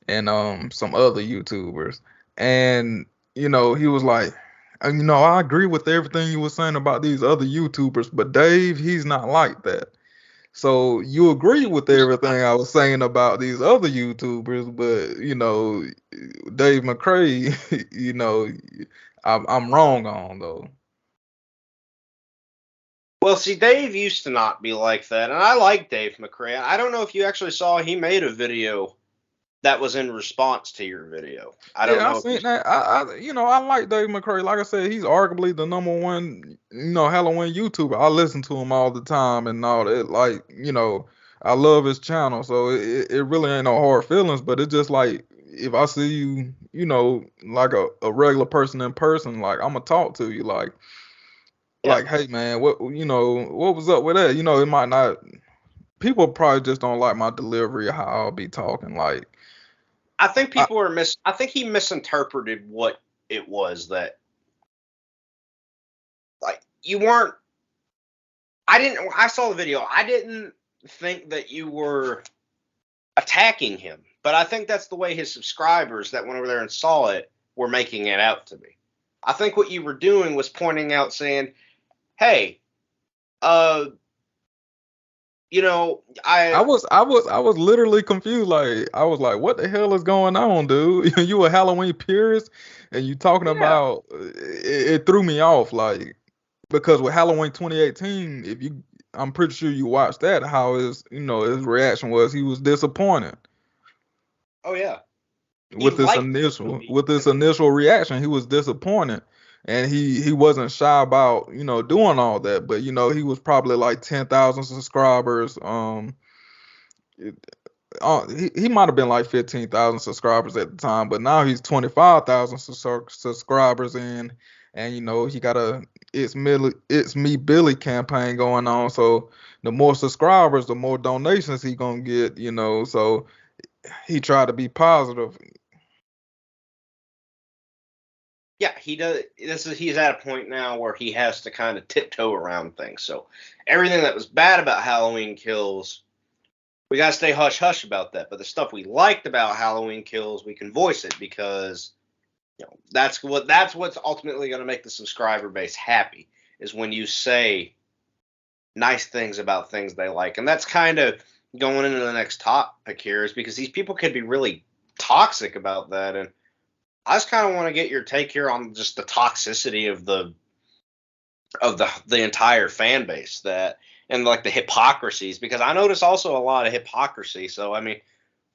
and some other YouTubers. And he was like, I agree with everything you were saying about these other YouTubers, but Dave, he's not like that. So you agree with everything I was saying about these other YouTubers, but Dave McCray, I'm wrong on though. Well, see, Dave used to not be like that, and I like Dave McCray. I don't know if you actually saw he made a video that was in response to your video. I don't Yeah, I know if you. seen that. I like Dave McCray. Like I said, he's arguably the number one, Halloween YouTuber. I listen to him all the time and all that. Like, I love his channel, so it really ain't no hard feelings. But it's just like if I see you, like a regular person in person, like I'm gonna talk to you, Yeah, hey man, what was up with that? It might not. People probably just don't like my delivery, how I'll be talking. Like, I think I, people are I think he misinterpreted what it was that, like, you weren't. I didn't. I saw the video. I didn't think that you were attacking him, but I think that's the way his subscribers that went over there and saw it were making it out to be. I think what you were doing was pointing out, saying, "Hey, uh, I I was I was I was literally confused. Like I was like, "What the hell is going on, dude? You a Halloween purist, and you talking yeah, about it threw me off. Like because with Halloween 2018, I'm pretty sure you watched that. How his reaction was he was disappointed oh yeah, he with this liked the initial movie." with this initial reaction. He was disappointed, and he wasn't shy about doing all that. But he was probably like 10,000 subscribers. he might have been like 15,000 subscribers at the time, but now he's 25,000 subscribers in, and he got a it's me Billy campaign going on. So the more subscribers, the more donations he gonna get. So he tried to be positive. Yeah, he does. He's at a point now where he has to kind of tiptoe around things. So everything that was bad about Halloween Kills, we gotta stay hush hush about that. But the stuff we liked about Halloween Kills, we can voice it because that's what's ultimately going to make the subscriber base happy is when you say nice things about things they like. And that's kind of going into the next topic here is because these people can be really toxic about that. And I just kind of want to get your take here on just the toxicity of the entire fan base and like the hypocrisies, because I notice also a lot of hypocrisy. So I mean,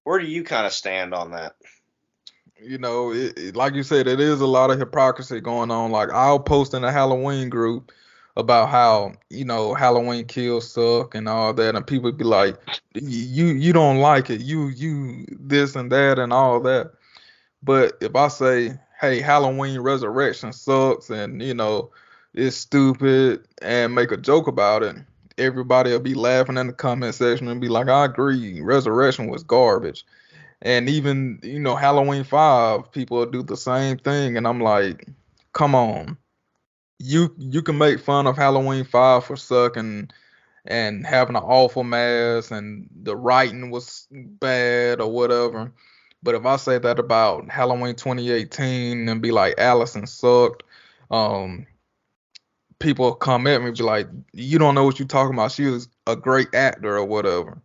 where do you kind of stand on that? Like you said, it is a lot of hypocrisy going on. Like I'll post in a Halloween group about how Halloween Kills suck and all that, and people be like, you don't like it, you this and that and all that. But if I say, hey, Halloween Resurrection sucks and it's stupid and make a joke about it, everybody will be laughing in the comment section and be like, I agree, Resurrection was garbage. And even, Halloween 5, people will do the same thing. And I'm like, come on. You can make fun of Halloween 5 for sucking and having an awful mask and the writing was bad or whatever. But if I say that about Halloween 2018 and be like, Allison sucked, um, people come at me and be like, you don't know what you're talking about. She was a great actor or whatever.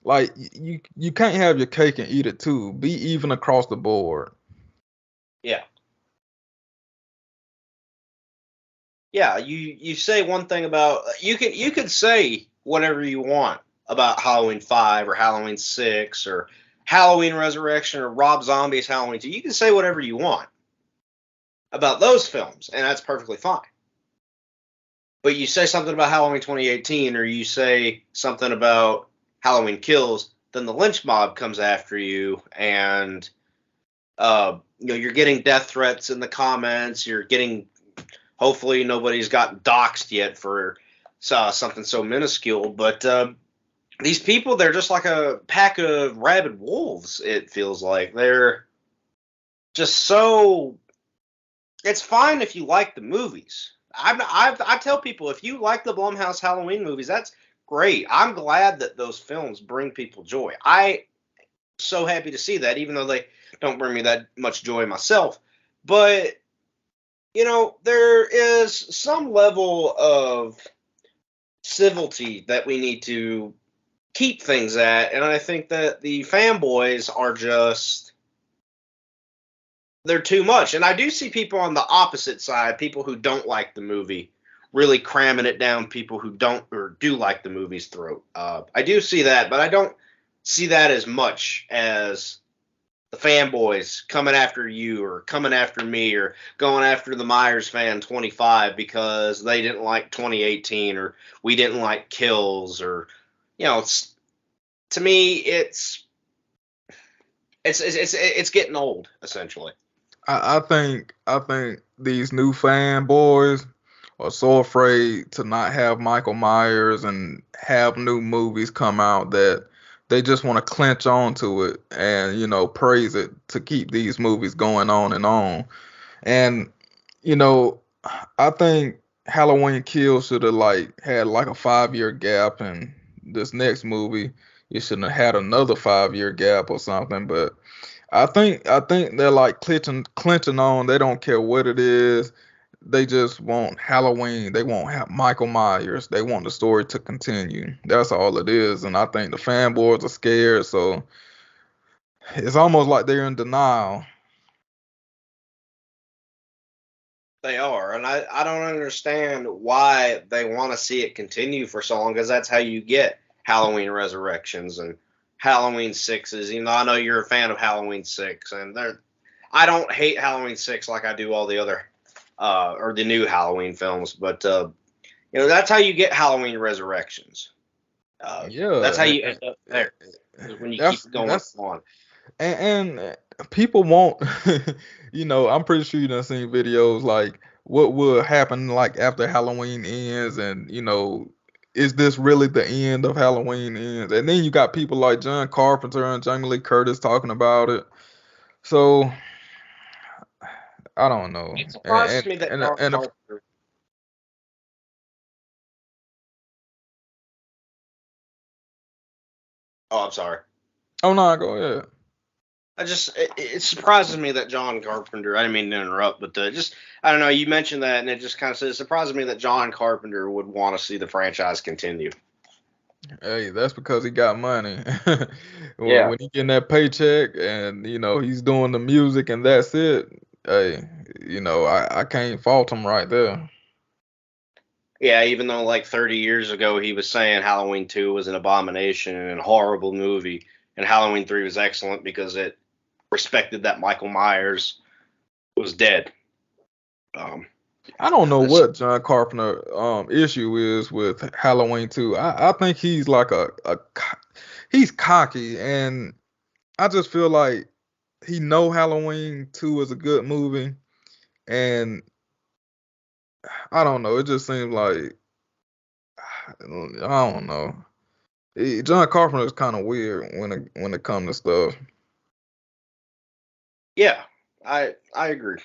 Like you can't have your cake and eat it too. Be even across the board. Yeah. Yeah, you say one thing about you could say whatever you want about Halloween 5 or Halloween 6 or Halloween Resurrection or Rob Zombie's Halloween 2. You can say whatever you want about those films, and that's perfectly fine. But you say something about Halloween 2018 or you say something about Halloween Kills, then the lynch mob comes after you, and you're getting death threats in the comments. You're getting, hopefully nobody's gotten doxxed yet for something so minuscule, but these people, they're just like a pack of rabid wolves. It feels like they're just so. It's fine if you like the movies. I tell people, if you like the Blumhouse Halloween movies, that's great. I'm glad that those films bring people joy. I'm so happy to see that, even though they don't bring me that much joy myself. But, there is some level of civility that we need to keep things at. And I think that the fanboys are they're too much. And I do see people on the opposite side, people who don't like the movie, really cramming it down people who don't or do like the movie's throat. I do see that, but I don't see that as much as the fanboys coming after you or coming after me or going after the Myers fan 25 because they didn't like 2018 or we didn't like Kills or, to me, it's getting old, essentially. I think these new fanboys are so afraid to not have Michael Myers and have new movies come out that they just want to clinch on to it and praise it to keep these movies going on and on. And you know, I think Halloween Kills should have had like a 5 year gap, and this next movie it shouldn't have had another 5 year gap or something. But I think they're like clinching on. They don't care what it is. They just want Halloween. They want Michael Myers. They want the story to continue. That's all it is. And I think the fanboys are scared, so it's almost like they're in denial. They are, and I don't understand why they want to see it continue for so long, because that's how you get Halloween Resurrections and Halloween Sixes. I know you're a fan of Halloween Six, and I don't hate Halloween Six like I do all the other or the new Halloween films, but that's how you get Halloween Resurrections. That's how Yeah, you end up there. when you keep that's going that's on. and people won't. I'm pretty sure you done seen videos like what will happen like after Halloween ends, and is this really the end of Halloween ends? And then you got people like John Carpenter and Jamie Lee Curtis talking about it. So I don't know. It surprises And me that and John and if, Carpenter. Oh, I'm sorry. oh no, go ahead. It surprises me that John Carpenter. I didn't mean to interrupt, but just I don't know. You mentioned that, and it just kind of says it surprises me that John Carpenter would want to see the franchise continue. Hey, that's because he got money. When Yeah. when he getting that paycheck and he's doing the music and that's it. Hey, I can't fault him right there. Yeah, even though like 30 years ago he was saying Halloween 2 was an abomination and a horrible movie, and Halloween 3 was excellent because it respected that Michael Myers was dead. Um, I don't know that's, what John Carpenter issue is with Halloween 2. I think he's like he's cocky, and I just feel like he know Halloween 2 is a good movie, and I don't know, it just seems like I don't know. John Carpenter is kind of weird when it comes to stuff. yeah, I agree.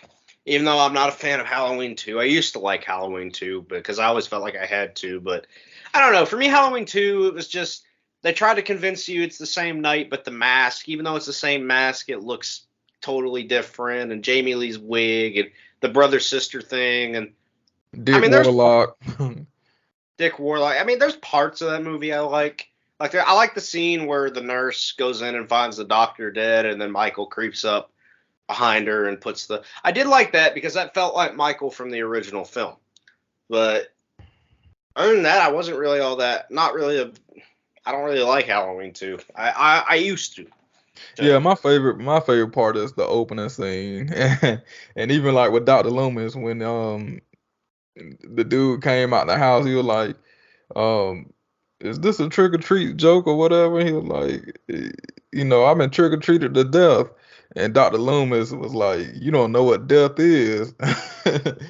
Even though I'm not a fan of Halloween 2, I used to like Halloween 2 because I always felt like I had to, but I don't know. For me, Halloween 2, it was just they tried to convince you it's the same night, but the mask, even though it's the same mask, it looks totally different. And Jamie Lee's wig and the brother sister thing, and I Dick mean, there's Warlock. Dick Warlock. I mean, there's parts of that movie I like. I like the scene where the nurse goes in and finds the doctor dead, and then Michael creeps up behind her and puts the. I did like that because that felt like Michael from the original film. But other than that, I wasn't really all that. Not really a. I don't really like Halloween 2. I used to. Yeah, my favorite part is the opening scene, and even like with Dr. Loomis when the dude came out the house, he was like, um, "Is this a trick or treat joke or whatever?" He was like, I've been trick or treated to death," and Dr. Loomis was like, "You don't know what death is."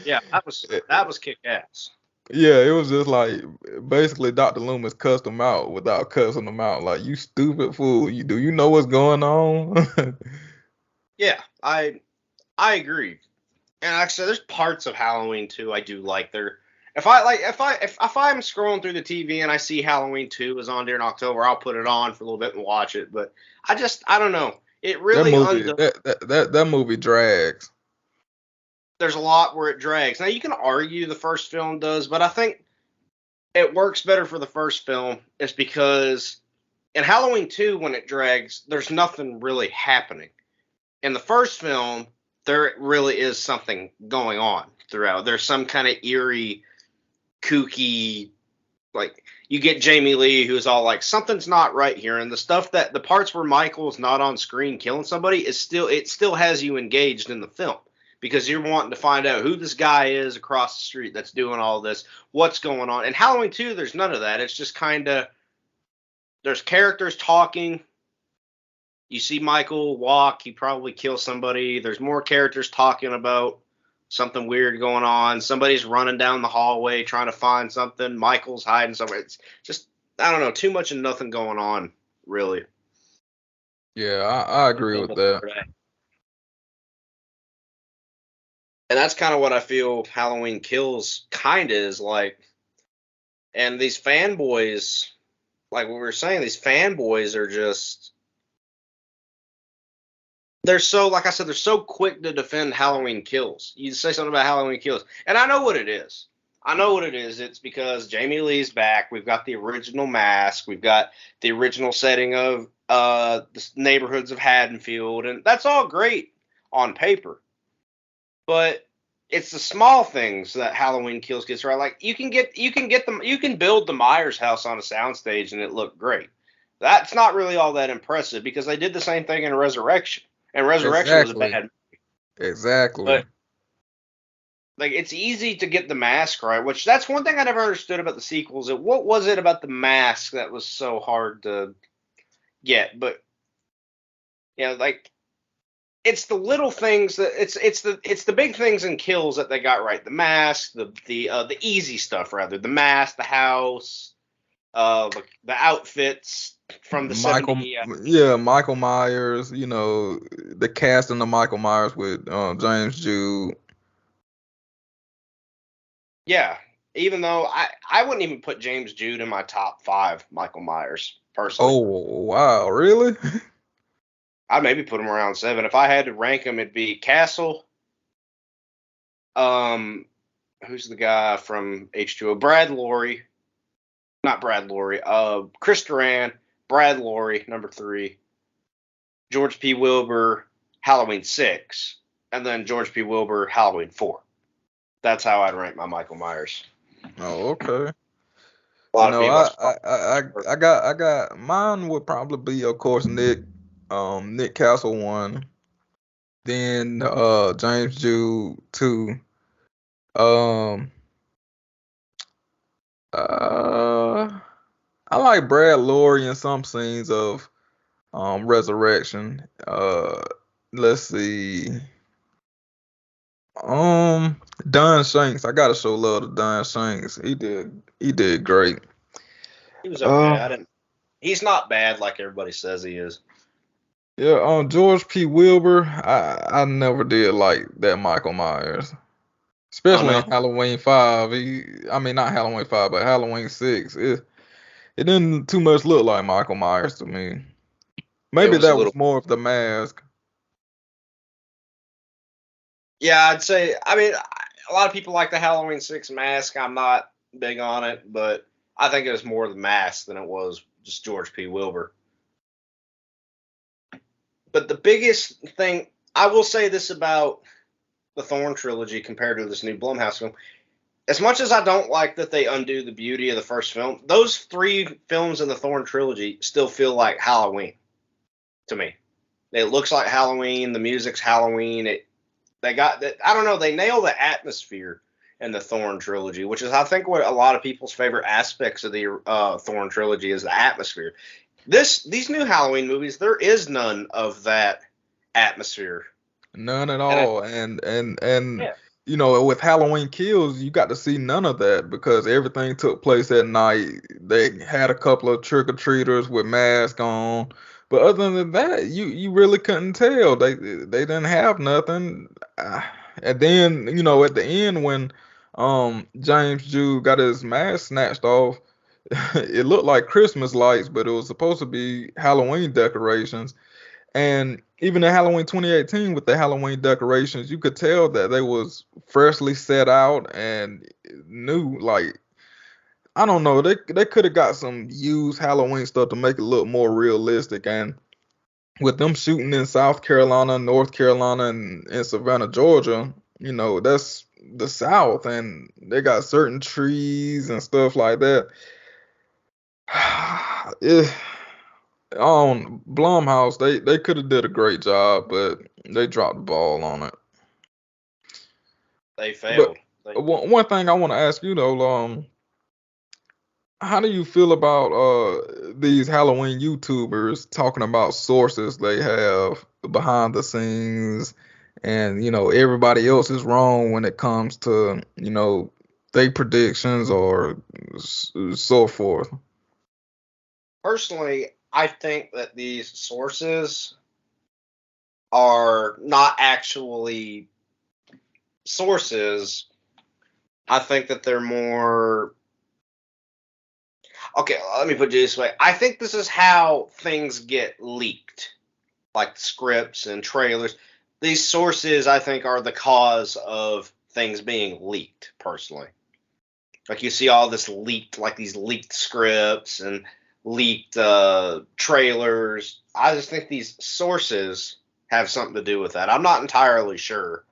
Yeah, that was kick ass. Yeah, it was just like basically Dr. Loomis cussed him out without cussing him out. Like, you stupid fool. Do you know what's going on? Yeah, I agree. And like I said, there's parts of Halloween 2 I do like. There, if I'm scrolling through the TV and I see Halloween 2 is on during October, I'll put it on for a little bit and watch it. But I don't know. It That really movie undoes. that movie drags. There's a lot where it drags. Now you can argue the first film does, but I think it works better for the first film. Is because in Halloween 2 when it drags, there's nothing really happening. In the first film, there really is something going on throughout. There's some kind of eerie, kooky, like you get Jamie Lee who's all like something's not right here, and the parts where Michael's not on screen killing somebody it still has you engaged in the film because you're wanting to find out who this guy is across the street that's doing all this, what's going on. In Halloween 2, there's none of that. It's just kind of there's characters talking. You see Michael walk, he probably kills somebody. There's more characters talking about something weird going on. Somebody's running down the hallway trying to find something. Michael's hiding somewhere. It's just I don't know, too much and nothing going on, really. Yeah, I agree with that. And that's kind of what I feel Halloween Kills kind of is like. And these fanboys, like what we were saying, these fanboys are just they're so like I said, they're so quick to defend Halloween Kills. You say something about Halloween Kills, and I know what it is. I know what it is. It's because Jamie Lee's back. We've got the original mask. We've got the original setting of the neighborhoods of Haddonfield, and that's all great on paper. But it's the small things that Halloween Kills gets right. Like you can build the Myers house on a soundstage and it looked great. That's not really all that impressive because they did the same thing in Resurrection, and Resurrection was a Exactly. bad. Exactly. But like it's easy to get the mask right, which that's one thing I never understood about the sequels. What was it about the mask that was so hard to yet, but like it's the little things that it's the big things and kills that they got right. The mask, the easy stuff rather. The mask, the house, the outfits from the Michael, 70. yeah, Michael Myers, the casting of Michael Myers with James Jude. Yeah, even though I wouldn't even put James Jude in my top 5 Michael Myers personally. Oh, wow, really? I'd maybe put him around 7. If I had to rank him, it'd be Castle. Who's the guy from H2O? Brad Lorre. Not Brad Lorre. Chris Duran, Brad Lorre, number 3. George P. Wilbur, Halloween 6. And then George P. Wilbur, Halloween 4. That's how I'd rank my Michael Myers. Oh, okay. A lot of people. I got mine would probably be, of course, Nick Castle 1, then James Jude 2, um uh I like Brad Lorre in some scenes of Resurrection. Let's see. Don Shanks. I gotta show love to Don Shanks. He did great. He was okay. Uh I didn't. He's not bad like everybody says he is. yeah, George P. Wilbur. I never did like that Michael Myers. Oh Especially no, in Halloween 5. I mean not Halloween 5, but Halloween 6. It didn't too much look like Michael Myers to me. it Maybe was a that little. was more of the mask. Yeah, I'd say. I mean, a lot of people like the Halloween 6 mask. I'm not big on it, but I think it was more the mask than it was just George P. Wilbur. But the biggest thing I will say this about the Thorn trilogy compared to this new Blumhouse film. As much as I don't like that they undo the beauty of the first film, those 3 films in the Thorn trilogy still feel like Halloween to me. It looks like Halloween. The music's Halloween. They got that. I don't know. They nail the atmosphere in the Thorn trilogy, which is I think what a lot of people's favorite aspects of the Thorn trilogy is the atmosphere. These new Halloween movies, there is none of that atmosphere. None at And all. And yeah, with Halloween Kills, you got to see none of that because everything took place at night. They had a couple of trick-or-treaters with masks on. But other than that, you really couldn't tell. They didn't have nothing. And then, at the end when James Jude got his mask snatched off, it looked like Christmas lights, but it was supposed to be Halloween decorations. And even in Halloween 2018 with the Halloween decorations, you could tell that they was freshly set out and new. Like, I don't know, they could have got some used Halloween stuff to make it look more realistic. And with them shooting in South Carolina, North Carolina, and Savannah, Georgia, that's the South, and they got certain trees and stuff like that. It, on Blumhouse, they could have did a great job, but they dropped the ball on it. they But failed. one thing I want to ask you though, how do you feel about these Halloween YouTubers talking about sources they have behind the scenes, and everybody else is wrong when it comes to they predictions or so forth. Personally, I think that these sources are not actually sources. I think that they're more. Okay, let me put it this way. I think this is how things get leaked, like scripts and trailers. These sources, I think, are the cause of things being leaked, personally. Like you see all this leaked, like these leaked scripts and leaked trailers. I just think these sources have something to do with that. I'm not entirely sure.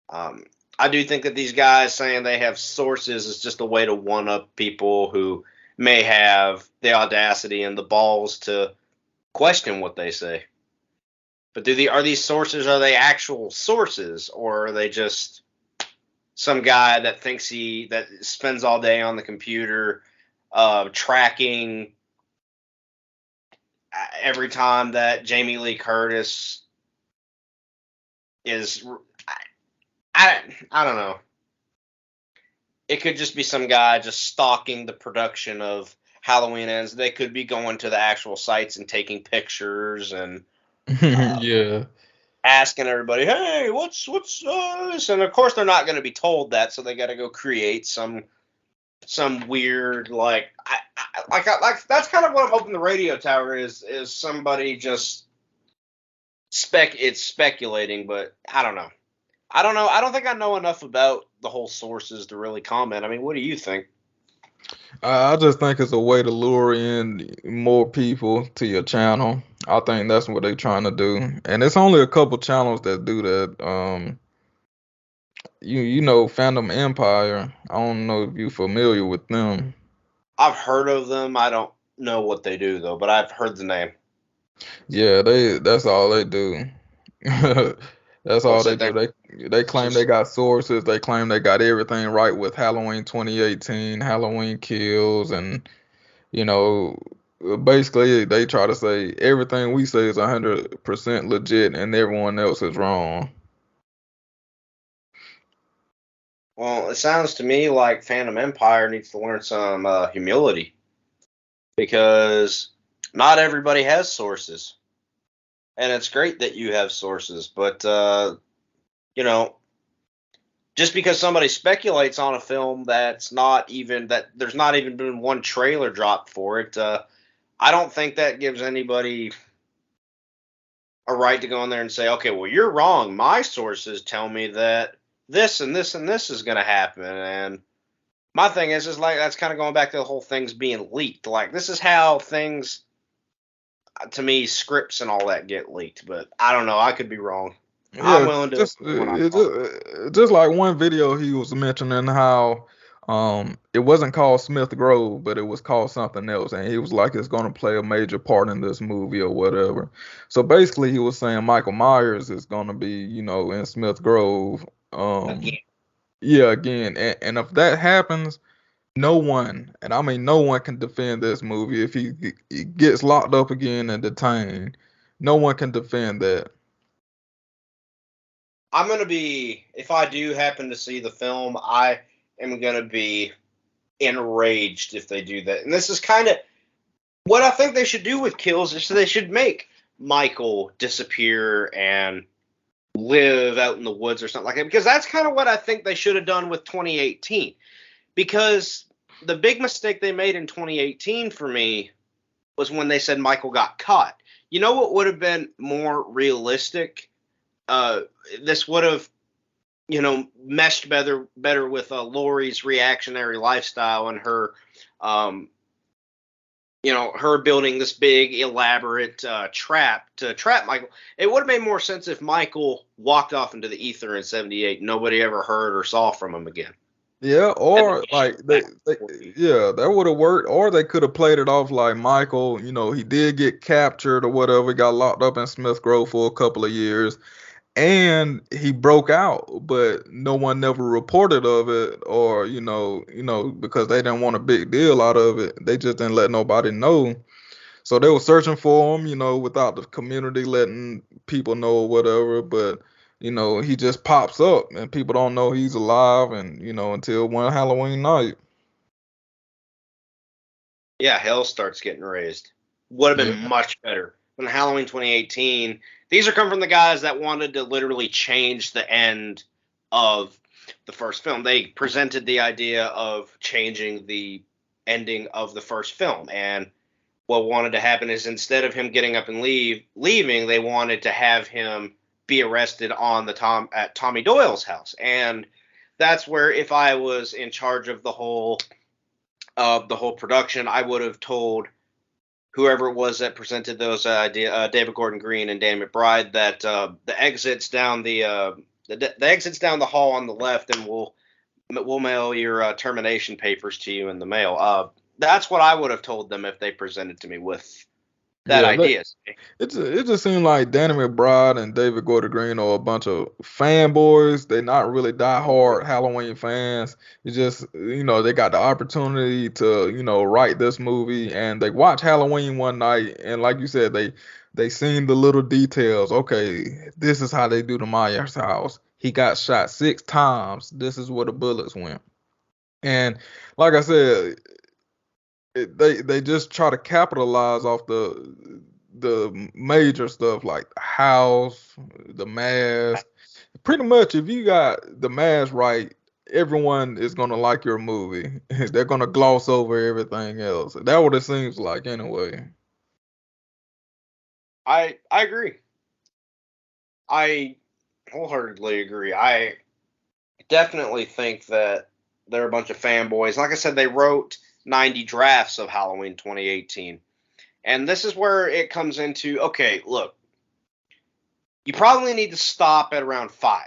Um, I do think that these guys saying they have sources is just a way to one up people who may have the audacity and the balls to question what they say. But are these sources, are they actual sources, or are they just some guy that that spends all day on the computer tracking every time that Jamie Lee Curtis is, I, I don't know. It could just be some guy just stalking the production of Halloween Ends. They could be going to the actual sites and taking pictures and Yeah. asking everybody, "Hey, what's this?" And of course, they're not going to be told that, so they got to go create some weird like that's kind of what I'm hoping the radio tower is somebody just speculating, but I don't know. I don't think I know enough about the whole sources to really comment. I mean, what do you think? I just think it's a way to lure in more people to your channel. I think that's what they're trying to do. And it's only a couple channels that do that. You know Fandom Empire. I don't know if you're familiar with them. I've heard of them. I don't know what they do though, but I've heard the name. Yeah, that's all they do. That's all What's they it do. that? They claim they got sources. They claim they got everything right with Halloween 2018, Halloween Kills, and you know, basically they try to say everything we say is 100% legit and everyone else is wrong. Well, it sounds to me like Phantom Empire needs to learn some humility because not everybody has sources, and it's great that you have sources, but you know, just because somebody speculates on a film that there's not even been one trailer dropped for it, I don't think that gives anybody a right to go in there and say, okay, well, you're wrong. My sources tell me that this and this and this is going to happen. And my thing is like, that's kind of going back to the whole things being leaked. Like, this is how things, to me, scripts and all that get leaked. But I don't know. I could be wrong. I'm Yeah, willing to just when I'm it wrong. just like one video he was mentioning how it wasn't called Smith Grove, but it was called something else, and he was like it's gonna play a major part in this movie or whatever. So basically, he was saying Michael Myers is gonna be, in Smith Grove. Again, Yeah, again, and if that happens, no one, and I mean no one can defend this movie if he gets locked up again and detained. No one can defend that. I'm going to be, if I do happen to see the film, I am going to be enraged if they do that. And this is kind of what I think they should do with Kills is they should make Michael disappear and live out in the woods or something like that. Because that's kind of what I think they should have done with 2018. Because the big mistake they made in 2018 for me was when they said Michael got caught. You know what would have been more realistic? Uh, this would have, meshed better with Lori's reactionary lifestyle and her, um, her building this big elaborate trap to trap Michael. It would have made more sense if Michael walked off into the ether in '78. Nobody ever heard or saw from him again. Yeah, And or like yeah, that would have worked. Or they could have played it off like Michael, he did get captured or whatever, got locked up in Smith Grove for a couple of years, and he broke out, but no one never reported of it, or because they didn't want a big deal out of it. They just didn't let nobody know. So they were searching for him, without the community letting people know or whatever. But he just pops up and people don't know he's alive, and until one Halloween night. yeah, hell starts getting raised. Would have Yeah, been much better. When Halloween 2018, these are coming from the guys that wanted to literally change the end of the first film. They presented the idea of changing the ending of the first film, and what wanted to happen is instead of him getting up and leaving, they wanted to have him be arrested on at Tommy Doyle's house, and that's where if I was in charge of the whole production, I would have told whoever it was that presented those idea, David Gordon Green and Dan McBride, that the exits down the exits down the hall on the left, and we'll mail your termination papers to you in the mail. That's what I would have told them if they presented to me with that Yeah, idea. it just seemed like Danny McBride and David Gordon Green are a bunch of fanboys. They're not really diehard Halloween fans. It's just, they got the opportunity to, write this movie, and they watch Halloween one night, and like you said, they seen the little details. Okay, this is how they do the Myers house. He got shot 6 times. This is where the bullets went. And like I said, they just try to capitalize off the major stuff like the house, the mask. Pretty much, if you got the mask right, everyone is gonna like your movie. They're gonna gloss over everything else. That's what it seems like, anyway. I agree. I wholeheartedly agree. I definitely think that they're a bunch of fanboys. Like I said, they wrote 90 drafts of Halloween 2018. And this is where it comes into, okay, look, you probably need to stop at around 5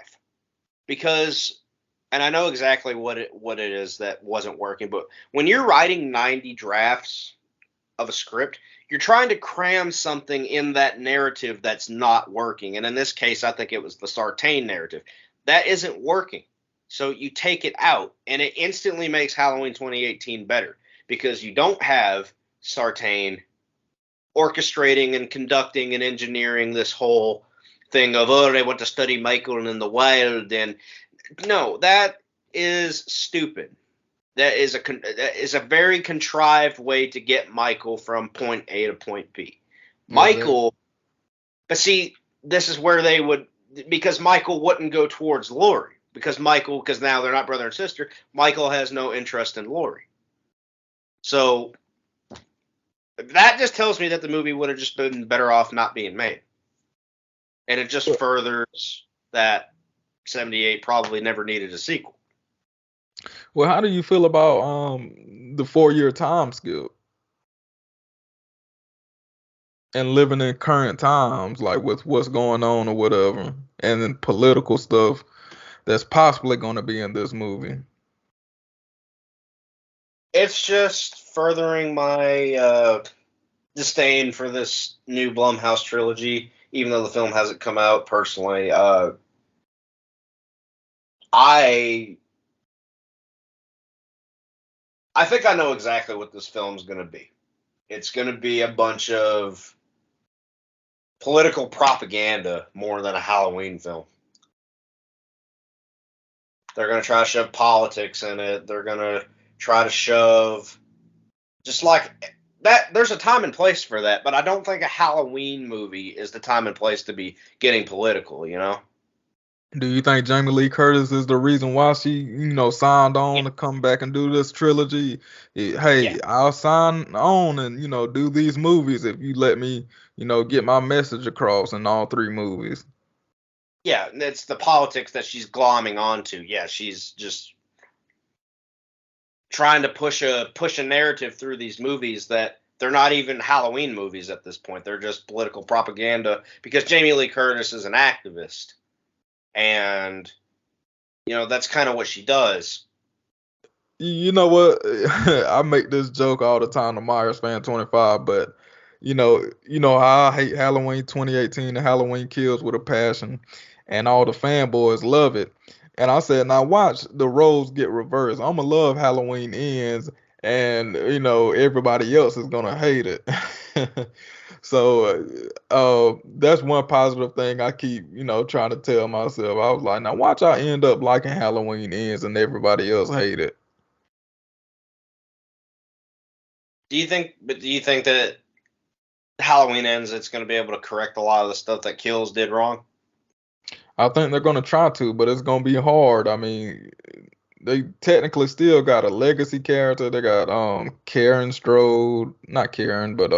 because, and I know exactly what it is that wasn't working, but when you're writing 90 drafts of a script, you're trying to cram something in that narrative that's not working. And in this case, I think it was the Sartain narrative. That isn't working. So you take it out, and it instantly makes Halloween 2018 better because you don't have Sartain orchestrating and conducting and engineering this whole thing of, oh, they want to study Michael in the wild. And no, that is stupid. That is a very contrived way to get Michael from point A to point B. Yeah, Michael, but see, this is where they would, because Michael wouldn't go towards Lori because now they're not brother and sister. Michael has no interest in Lori. So that just tells me that the movie would have just been better off not being made. And it just furthers that 78 probably never needed a sequel. well, how do you feel about the 4-year time skip and living in current times, like with what's going on or whatever, and then political stuff that's possibly going to be in this movie? It's just furthering my disdain for this new Blumhouse trilogy, even though the film hasn't come out. Personally, I think I know exactly what this film's going to be. It's going to be a bunch of political propaganda more than a Halloween film. They're going to try to shove politics in it. They're going to try to shove just like that. There's a time and place for that, but I don't think a Halloween movie is the time and place to be getting political, you know? Do you think Jamie Lee Curtis is the reason why she, signed Yeah. on to come back and do this trilogy? Yeah. Hey, I'll sign on and, do these movies if you let me, get my message across in all 3 movies. Yeah, it's the politics that she's glomming onto. Yeah, she's just trying to push a narrative through these movies that they're not even Halloween movies at this point. They're just political propaganda because Jamie Lee Curtis is an activist. And that's kind of what she does. You know what? I make this joke all the time to Myers fan 25, but how I hate Halloween 2018 and Halloween Kills with a passion, and all the fanboys love it. And I said, now watch the roles get reversed. I'ma love Halloween Ends, and everybody else is gonna hate it. So that's one positive thing I keep trying to tell myself. I was like, now watch I end up liking Halloween Ends and everybody else hate it. Do you think that Halloween Ends, it's going to be able to correct a lot of the stuff that Kills did wrong? I think they're gonna try to, but it's gonna be hard. I mean, they technically still got a legacy character. They got Karen Strode, not Karen, but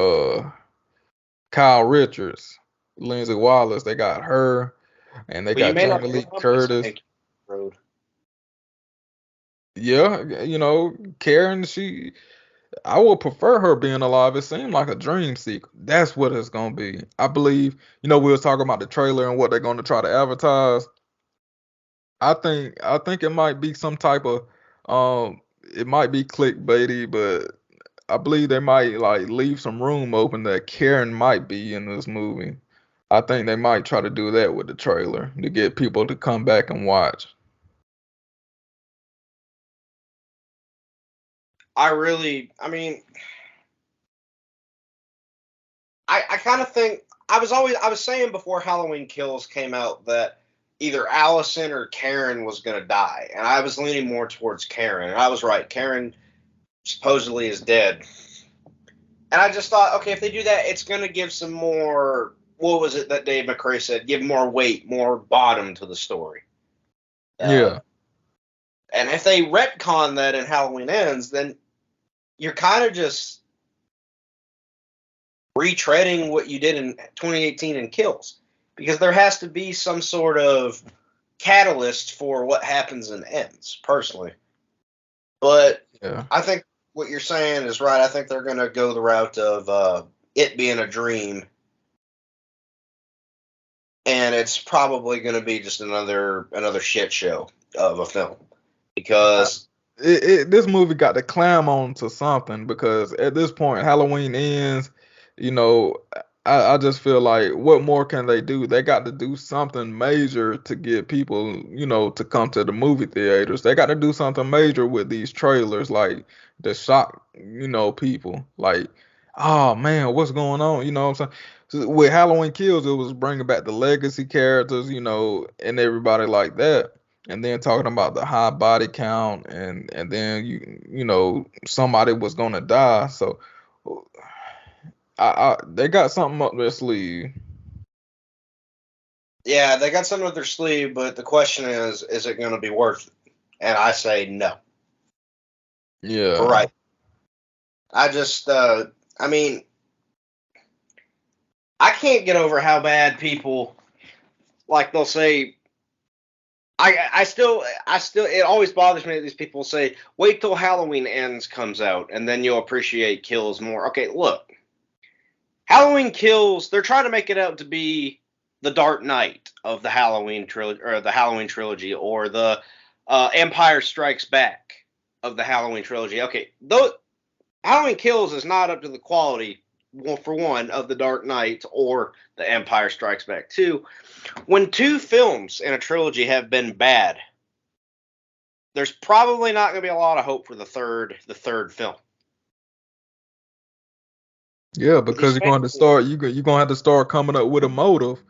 Kyle Richards, Lindsay Wallace. They got her, and they Well, you got may not Jamie be Lee wrong by Curtis. saying Road. Yeah, Karen. I would prefer her being alive. It seemed like a dream sequel. That's what it's gonna be. I believe. We was talking about the trailer and what they're gonna try to advertise. I think it might be some type of it might be clickbaity, but I believe they might like leave some room open that Karen might be in this movie. I think they might try to do that with the trailer to get people to come back and watch. I mean, I kind of think I was saying before Halloween Kills came out that either Allison or Karen was gonna die, and I was leaning more towards Karen, and I was right. Karen supposedly is dead, and I just thought, okay, if they do that, it's gonna give some more. What was it that Dave McRae said? Give more weight, more bottom to the story. Uh, Yeah, and if they retcon that in Halloween Ends, then you're kind of just retreading what you did in 2018 in Kills, because there has to be some sort of catalyst for what happens in Ends, personally. But yeah. I think what you're saying is right. I think they're going to go the route of it being a dream, and it's probably going to be just another shit show of a film, because This movie got to climb on to something because at this point Halloween ends, you know, I just feel like what more can they do? They got to do something major to get people, to come to the movie theaters. They got to do something major with these trailers, like to shock, people. Like, oh man, what's going on? You know what I'm saying? So with Halloween Kills, it was bringing back the legacy characters, and everybody like that, and then talking about the high body count, and then somebody was gonna die. So they got something up their sleeve. yeah, they got something up their sleeve. But the question is it going to be worth it? And I say no. For Yeah. right. I just, I mean, I can't get over how bad people, like, they'll say. I still, it always bothers me that these people say, wait till Halloween Ends comes out and then you'll appreciate Kills more. Okay, look, Halloween Kills, they're trying to make it out to be the Dark Knight of the Halloween trilogy, or the Halloween trilogy, or the Empire Strikes Back of the Halloween trilogy. Okay, though Halloween Kills is not up to the quality, well, for one, of the Dark Knight or the Empire Strikes Back 2. When two films in a trilogy have been bad, there's probably not going to be a lot of hope for the third film. Yeah, because Especially, you're gonna have to start coming up with a motive.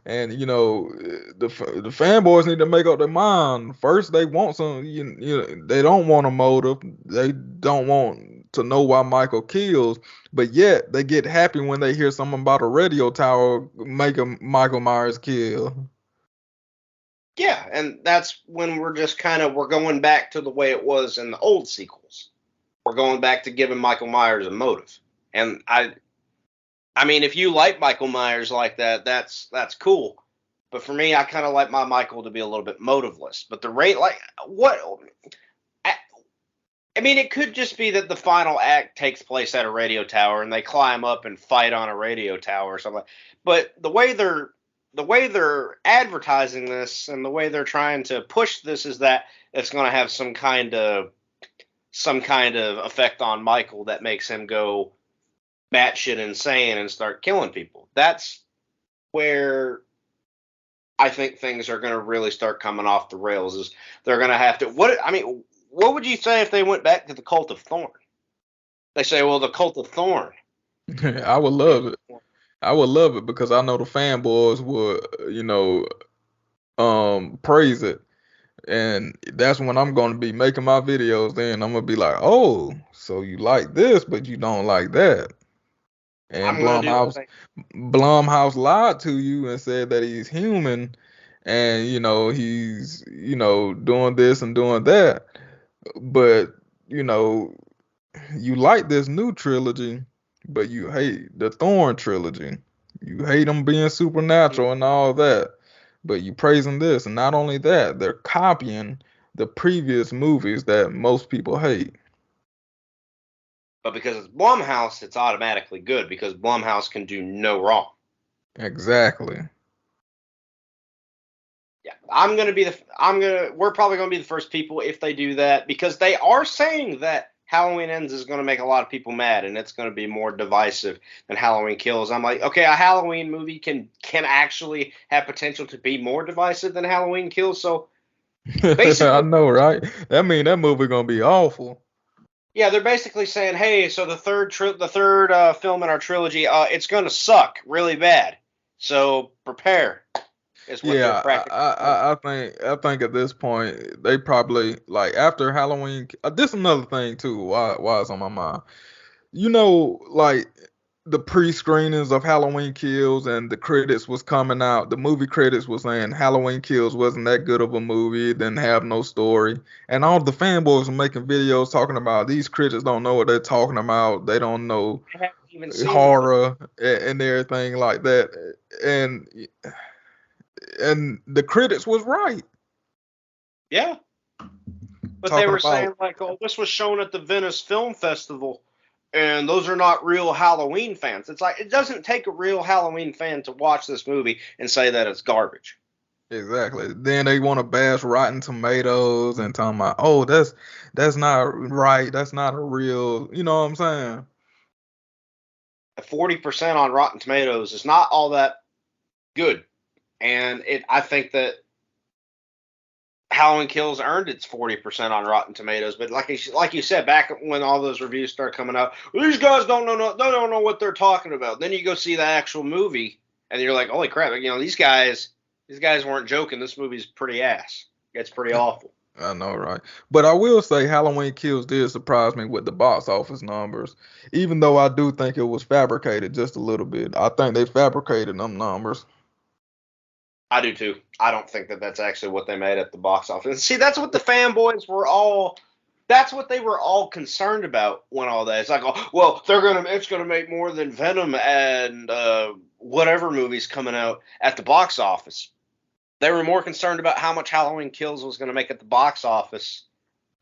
And the fanboys need to make up their mind. First, they want some. They don't want a motive. They don't want to know why Michael kills. But yet, they get happy when they hear something about a radio tower making Michael Myers kill. yeah, and that's when we're going back to the way it was in the old sequels. We're going back to giving Michael Myers a motive. And I mean, if you like Michael Myers like that, that's cool. But for me, I kind of like my Michael to be a little bit motiveless. But the rate, like, what? I mean, it could just be that the final act takes place at a radio tower and they climb up and fight on a radio tower or something. But the way they're advertising this and the way they're trying to push this is that it's going to have some kind of effect on Michael that makes him go batshit insane and start killing people. That's where I think things are going to really start coming off the rails. Is they're going to have to. What would you say if they went back to the Cult of Thorn? They say, well, the Cult of Thorn. I would love it. I would love it because I know the fanboys would, praise it. And that's when I'm going to be making my videos. Then I'm going to be like, oh, so you like this, but you don't like that. And I'm going to do the same. Blumhouse lied to you and said that he's human, and he's doing this and doing that. But you know you like this new trilogy, but you hate the Thorn trilogy. You hate them being supernatural and all that, but you praising this. And not only that, they're copying the previous movies that most people hate. But because it's Blumhouse, it's automatically good because Blumhouse can do no wrong. Exactly. Yeah, we're probably gonna be the first people if they do that because they are saying that Halloween Ends is going to make a lot of people mad, and it's going to be more divisive than Halloween Kills. I'm like, okay, a Halloween movie can actually have potential to be more divisive than Halloween Kills. So I basically, know, right? That mean that movie gonna be awful. yeah, they're basically saying, hey, so the third film in our trilogy, it's going to suck really bad. So prepare, is what they're Yeah, practically saying. I think at this point they probably like after Halloween. This another thing too. Why it's on my mind. You know, like the pre-screenings of Halloween Kills and the critics was coming out. The movie critics was saying Halloween Kills wasn't that good of a movie. It didn't have no story, and all the fanboys were making videos talking about these critics don't know what they're talking about. They don't know I haven't even seen the film. horror and everything like that. And the critics was right Yeah. But they talking were about saying, like, oh, this was shown at the Venice Film Festival, and those are not real Halloween fans. It's like, it doesn't take a real Halloween fan to watch this movie and say that it's garbage. exactly. Then they want to bash Rotten Tomatoes and talking about, oh, that's not right. That's not a real. You know what I'm saying? 40% on Rotten Tomatoes is not all that good. And I think that Halloween Kills earned its 40% on Rotten Tomatoes, but like you said, back when all those reviews start coming out, these guys they don't know what they're talking about. Then you go see the actual movie, and you're like, holy crap! These guys weren't joking. This movie's pretty ass. It's pretty awful. I know, right? But I will say Halloween Kills did surprise me with the box office numbers, even though I do think it was fabricated just a little bit. I think they fabricated them numbers. I do too. I don't think that that's actually what they made at the box office. And see, that's what the fanboys were all. That's what they were all concerned about when all that. It's like, oh, well, it's gonna make more than Venom and whatever movie's coming out at the box office. They were more concerned about how much Halloween Kills was going to make at the box office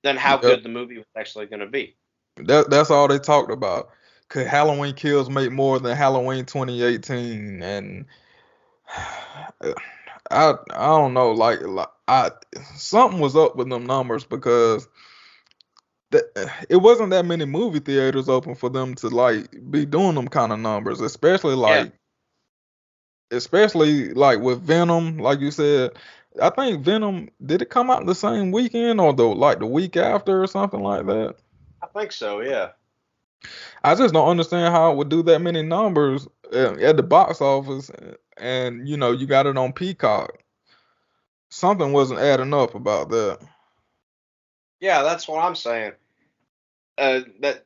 than how Yep. good the movie was actually going to be. That's all they talked about. Could Halloween Kills make more than Halloween 2018? And I don't know, like I something was up with them numbers because it wasn't that many movie theaters open for them to like be doing them kind of numbers, Yeah, especially like with Venom, like you said. I think Venom did it come out the same weekend or the week after or something like that. I think so. Yeah. I just don't understand how it would do that many numbers at the box office, and you got it on Peacock. Something wasn't adding up about that. Yeah, that's what I'm saying. That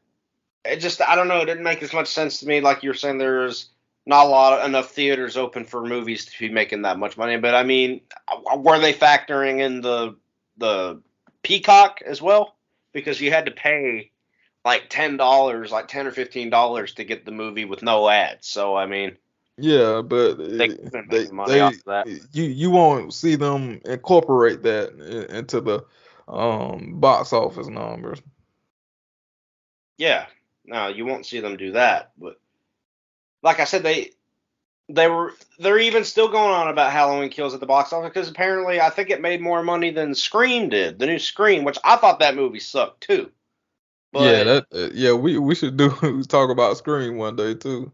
it just, I don't know, it didn't make as much sense to me. Like you were saying, there's not enough theaters open for movies to be making that much money. But I mean, were they factoring in the Peacock as well? Because you had to pay like $10, like $10 or $15 to get the movie with no ads. So I mean, Yeah, but they could have been they making money they off of that. you won't see them incorporate that into the box office numbers. Yeah, no, you won't see them do that. But like I said, they're even still going on about Halloween Kills at the box office because apparently I think it made more money than Scream did, the new Scream, which I thought that movie sucked too. Yeah, But that yeah, we should do talk about Scream one day too.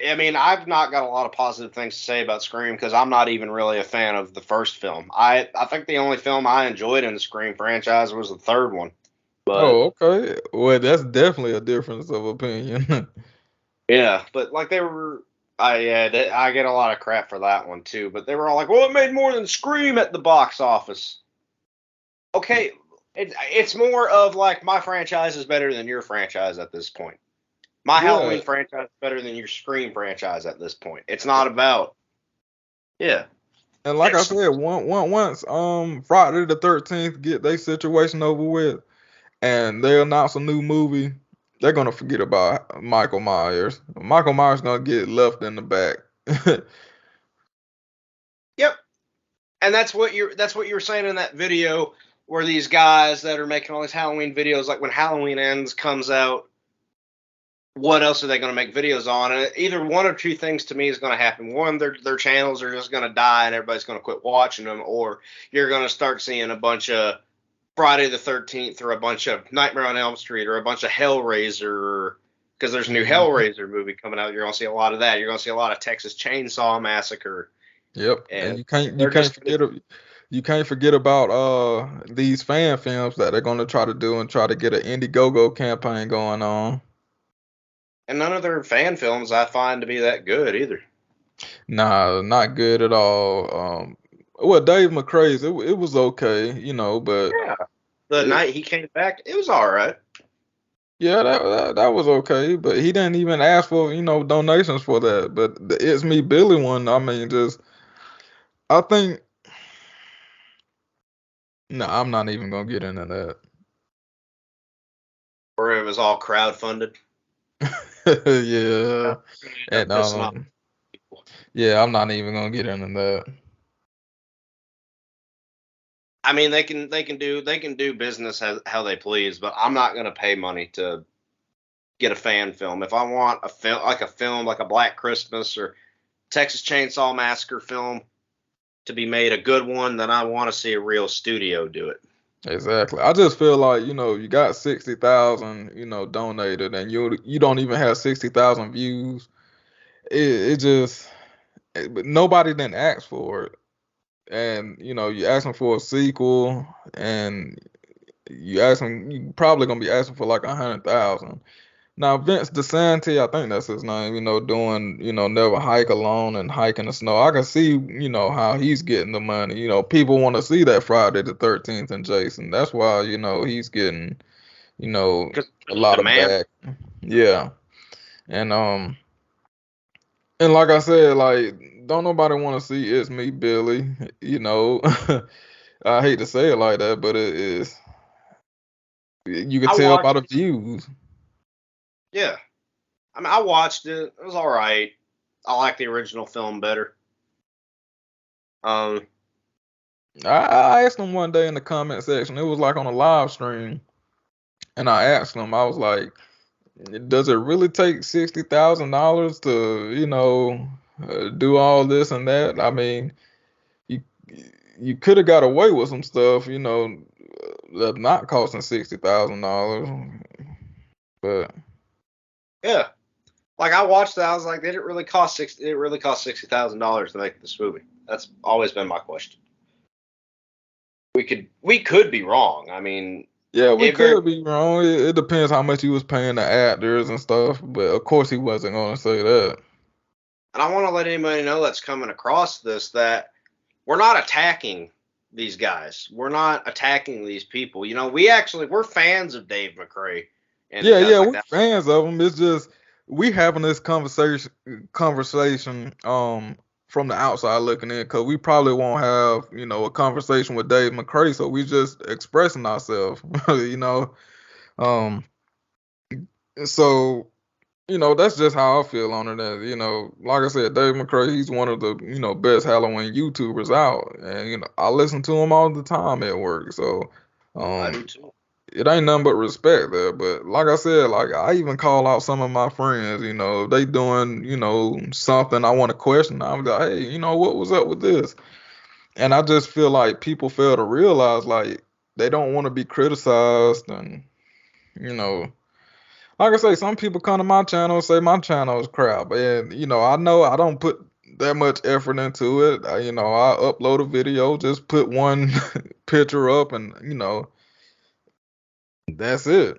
I mean, I've not got a lot of positive things to say about Scream because I'm not even really a fan of the first film. I think the only film I enjoyed in the Scream franchise was the third one. But Oh, okay. Well, that's definitely a difference of opinion. yeah, but like I get a lot of crap for that one too. But they were all like, "Well, it made more than Scream at the box office." Okay, it's more of like my franchise is better than your franchise at this point. My Yeah, Halloween franchise is better than your Scream franchise at this point. It's not about yeah. and like I said, once Friday the 13th get their situation over with, and they announce a new movie, they're gonna forget about Michael Myers. Michael Myers gonna get left in the back. Yep. And that's what you were saying in that video where these guys that are making all these Halloween videos, like when Halloween Ends comes out, what else are they going to make videos on? And either one or two things to me is going to happen. One, their channels are just going to die and everybody's going to quit watching them, or you're going to start seeing a bunch of Friday the 13th or a bunch of Nightmare on Elm Street or a bunch of Hellraiser, because there's a new Mhm. Hellraiser movie coming out. You're gonna see a lot of that. You're gonna see a lot of Texas Chainsaw Massacre, Yep, and and you they're can't just forget you can't forget about these fan films that they're gonna try to do and try to get an Indiegogo campaign going on. and none of their fan films I find to be that good either. Nah, not good at all. Well, Dave McCrae's it was okay, but Yeah, the it, night he came back, it was all right. yeah, that was okay, but he didn't even ask for donations for that. But the It's Me Billy one, I mean, just I think no, I'm not even gonna get into that. Or it was all crowdfunded. Yeah, That's gonna end up and pissing off people. yeah, I'm not even gonna get into that. I mean, they can do business how they please, but I'm not gonna pay money to get a fan film. If I want a film like a Black Christmas or Texas Chainsaw Massacre film to be made a good one, then I want to see a real studio do it. Exactly. I just feel like, you got 60,000, donated and you don't even have 60,000 views. It just but nobody didn't ask for it. And, you asking for a sequel and you probably gonna be asking for like 100,000. Now Vince DeSanti, I think that's his name, doing, Never Hike Alone and Hike in the Snow. I can see, how he's getting the money. People want to see that Friday the 13th and Jason. That's why, he's getting, you know, Because a there's a lot of demand. back. Yeah. And like I said, like don't nobody want to see It's Me Billy, you know. I hate to say it like that, but it is you can I tell by watched the views. Yeah. I mean, I watched it. It was all right. I like the original film better. Um, I asked him one day in the comment section. It was like on a live stream, and I asked him. I was like, "Does it really take $60,000 to, do all this and that? I mean, you you could have got away with some stuff, that not costing $60,000, but yeah. Like I watched that, I was like, did it really cost six? Did it really cost $60,000 to make this movie? That's always been my question. We could be wrong. I mean, yeah, we it very. could be wrong. It depends how much he was paying the actors and stuff, but of course he wasn't gonna say that. And I want to let anybody know that's coming across this that we're not attacking these guys. We're not attacking these people. We're fans of Dave McCrae and Yeah, guys yeah, like we that. fans of him. It's just we having this conversation from the outside looking in because we probably won't have a conversation with Dave McCrae, so we just expressing ourselves, you know. Um, so that's just how I feel on it. That like I said, Dave McCrae, he's one of the best Halloween YouTubers out, and I listen to him all the time at work. So. I Um, do too. it ain't nothing but respect there. But like I said, like I even call out some of my friends, if they doing, something I want to question, I'm like, hey, what was up with this? And I just feel like people fail to realize like they don't want to be criticized and, you know, like I say, some people come to my channel and say my channel is crap. And, I know I don't put that much effort into it. I upload a video, just put one picture up and, that's it.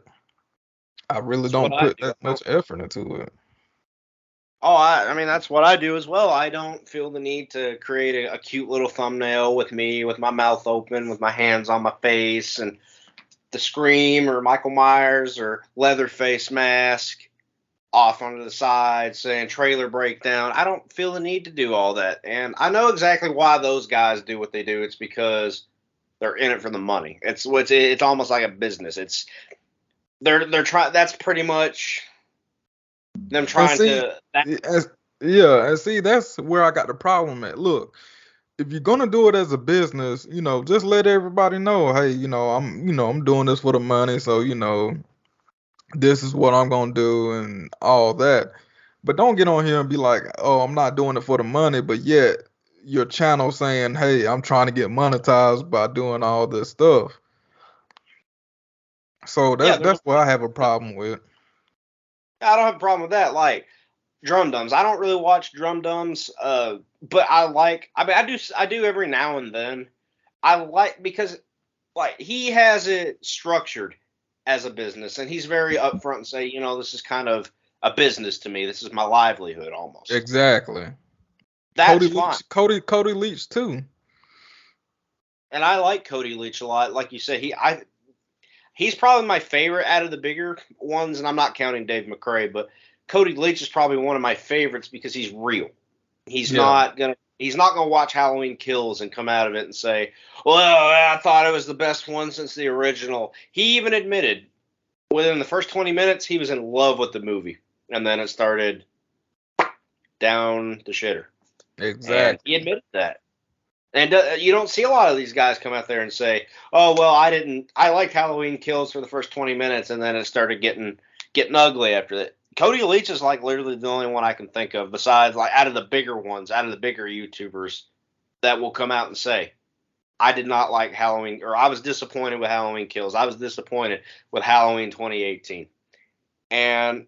I really That's what don't I put do. that much effort into it. Oh, I mean, that's what I do as well. I don't feel the need to create a cute little thumbnail with me, with my mouth open, with my hands on my face, and the Scream or Michael Myers or Leatherface mask off onto the side saying trailer breakdown. I don't feel the need to do all that. And I know exactly why those guys do what they do. It's because they're in it for the money. It's almost like a business. They're trying. That's pretty much them And trying see, to. That, as yeah, and see, that's where I got the problem at. Look, if you're gonna do it as a business, just let everybody know, hey, I'm doing this for the money, so this is what I'm gonna do and all that. But don't get on here and be like, oh, I'm not doing it for the money, but yet your channel saying, hey, I'm trying to get monetized by doing all this stuff. So Yeah, that's what I have a problem with. I don't have a problem with that. Like drum dums, I don't really watch drum dums, but I like. I mean, I do every now and then. I like because like he has it structured as a business, and he's very upfront and say, this is kind of a business to me. This is my livelihood almost. Exactly. That's fine. Cody Leach too. And I like Cody Leach a lot. Like you said, he's probably my favorite out of the bigger ones, and I'm not counting Dave McCrae, but Cody Leach is probably one of my favorites because he's real. Yeah. He's not gonna watch Halloween Kills and come out of it and say, "Well, I thought it was the best one since the original." He even admitted within the first 20 minutes he was in love with the movie, and then it started down the shitter. And he Exactly. admitted that. And you don't see a lot of these guys come out there and say, "Oh well, I liked Halloween Kills for the first 20 minutes, and then it started getting ugly after that." Cody Leach is like literally the only one I can think of besides like out of the bigger ones, out of the bigger YouTubers that will come out and say, "I did not like Halloween," or "I was disappointed with Halloween Kills. I was disappointed with Halloween 2018," and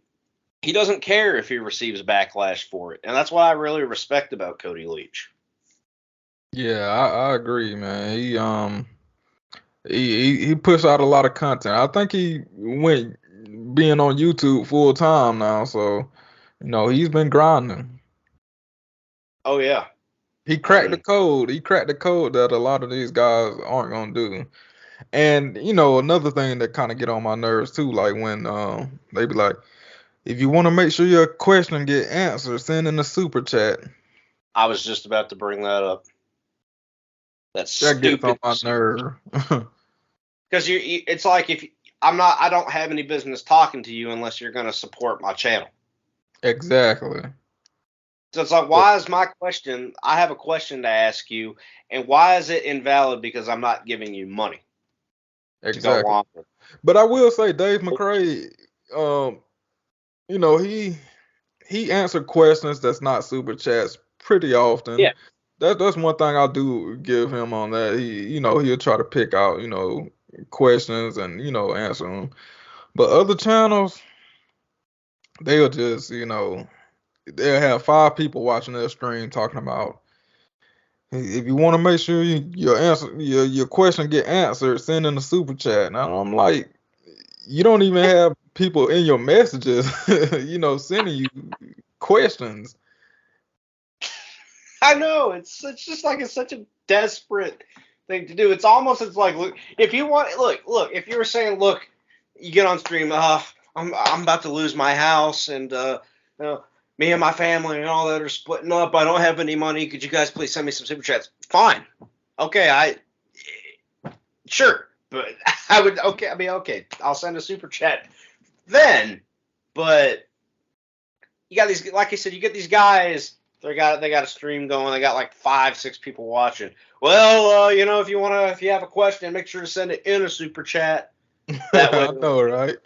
he doesn't care if he receives backlash for it, and that's what I really respect about Cody Leach. Yeah, I agree, man. He puts out a lot of content. I think he went being on YouTube full time now, so he's been grinding. Oh yeah, He I cracked the mean, code. He cracked the code that a lot of these guys aren't gonna do. And another thing that kind of get on my nerves too, like when they be like, if you want to make sure your question get answered, send in a super chat. I was just about to bring that up. That's That gets on stupid. my nerve. Because it's like if I don't have any business talking to you unless you're going to support my channel. Exactly. So it's like, why is my question? I have a question to ask you, and why is it invalid? Because I'm not giving you money to go Exactly. along with. But I will say, Dave McCrae, um, he answered questions that's not super chats pretty often. Yeah, That's one thing I do give him on that. He'll try to pick out questions and answer them. But other channels, they'll just they'll have 5 people watching their stream talking about, if you want to make sure your question get answered, send in a super chat. Now I'm like, you don't even have people in your messages, sending you questions. I know it's just like it's such a desperate thing to do. It's like look if you want look if you were saying look you get on stream I'm about to lose my house and you know, me and my family and all that are splitting up. I don't have any money. Could you guys please send me some super chats? Fine. Okay, sure. But I would okay. I mean, okay. I'll send a super chat then. But you got these, like I said, you get these guys. They got a stream going. They got like 5, 6 people watching. Well, if you have a question, make sure to send it in a super chat. That way, I know, right?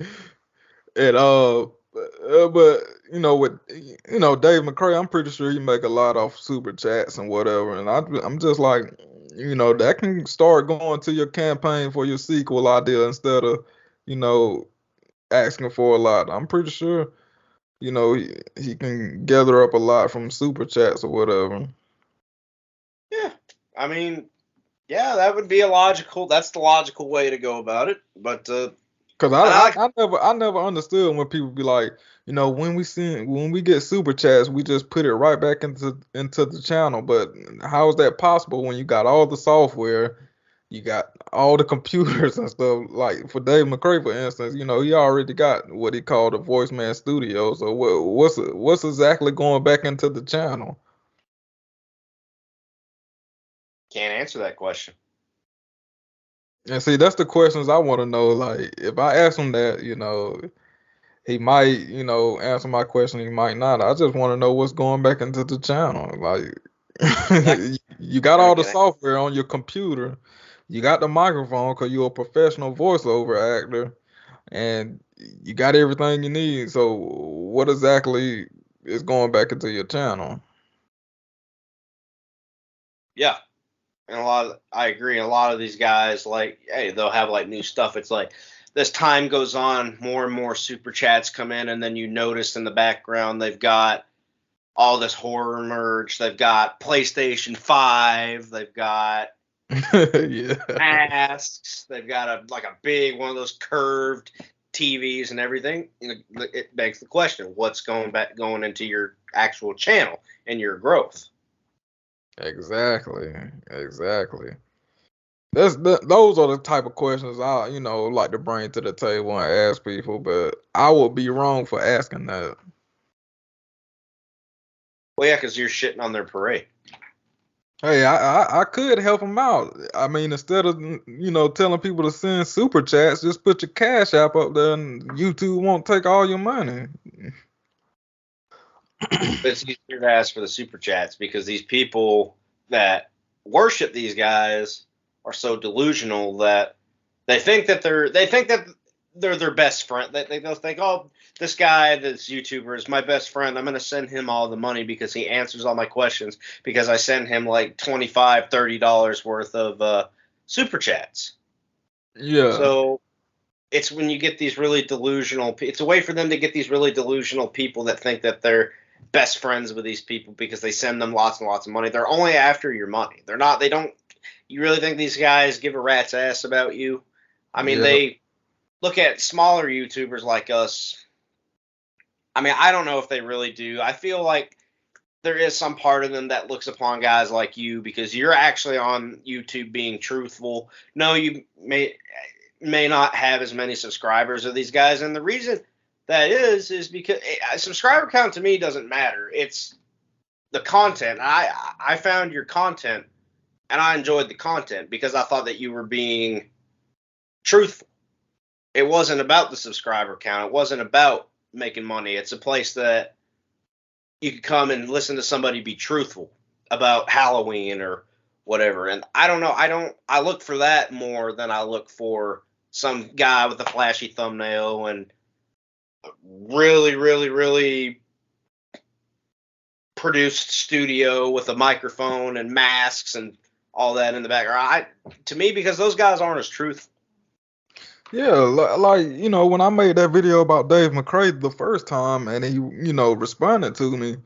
And but with Dave McCray, I'm pretty sure he make a lot off super chats and whatever. And I'm just like, that can start going to your campaign for your sequel idea instead of you know asking for a lot. I'm pretty sure he can gather up a lot from super chats or whatever. yeah. I mean, yeah, that would be a logical. That's the logical way to go about it. But Cause and I like. I never understood when people be like, when we get super chats, we just put it right back into the channel. But how is that possible when you got all the software, you got all the computers and stuff? Like for Dave McCray, for instance, he already got what he called a voiceman studio. So what's exactly going back into the channel? Can't answer that question. And see, that's the questions I want to know. Like if I ask him that, he might, answer my question. He might not. I just want to know what's going back into the channel. Like, That you got I all the can. software on your computer. You got the microphone because you're a professional voiceover actor, and you got everything you need. So, what exactly is going back into your channel? Yeah, and I agree. A lot of these guys, like, hey, they'll have like new stuff. It's like as time goes on, more and more super chats come in, and then you notice in the background they've got all this horror merch. They've got PlayStation 5. They've got Yeah. masks. They've got a big one of those curved TVs and everything. It begs the question: what's going into your actual channel and your growth? Exactly. Exactly. Those are the type of questions I, like to bring to the table and ask people, but I would be wrong for asking that. Well, yeah, because you're shitting on their parade. Hey, I could help them out. I mean, instead of telling people to send super chats, just put your cash app up there, and YouTube won't take all your money. But it's easier to ask for the super chats because these people that worship these guys are so delusional that they think that they're their best friend. They'll think, oh, this guy, this YouTuber is my best friend. I'm going to send him all the money because he answers all my questions because I send him like $25, $30 worth of super chats. Yeah, So it's when you get these really delusional, it's a way for them to get these really delusional people that think that they're best friends with these people because they send them lots and lots of money. They're only after your money. They don't, you really think these guys give a rat's ass about you? I mean, yeah, they look at smaller YouTubers like us. I mean, I don't know if they really do. I feel like there is some part of them that looks upon guys like you because you're actually on YouTube being truthful. No, you may not have as many subscribers as these guys, and the reason that is because a subscriber count to me doesn't matter. It's the content. I found your content, and I enjoyed the content because I thought that you were being truthful. It wasn't about the subscriber count. It wasn't about making money. It's a place that you could come and listen to somebody be truthful about Halloween or whatever. And I don't know. I look for that more than I look for some guy with a flashy thumbnail and really, really, really produced studio with a microphone and masks and all that in the background. To me, because those guys aren't as truthful. yeah. Like when I made that video about Dave McCray the first time, and he responded to me,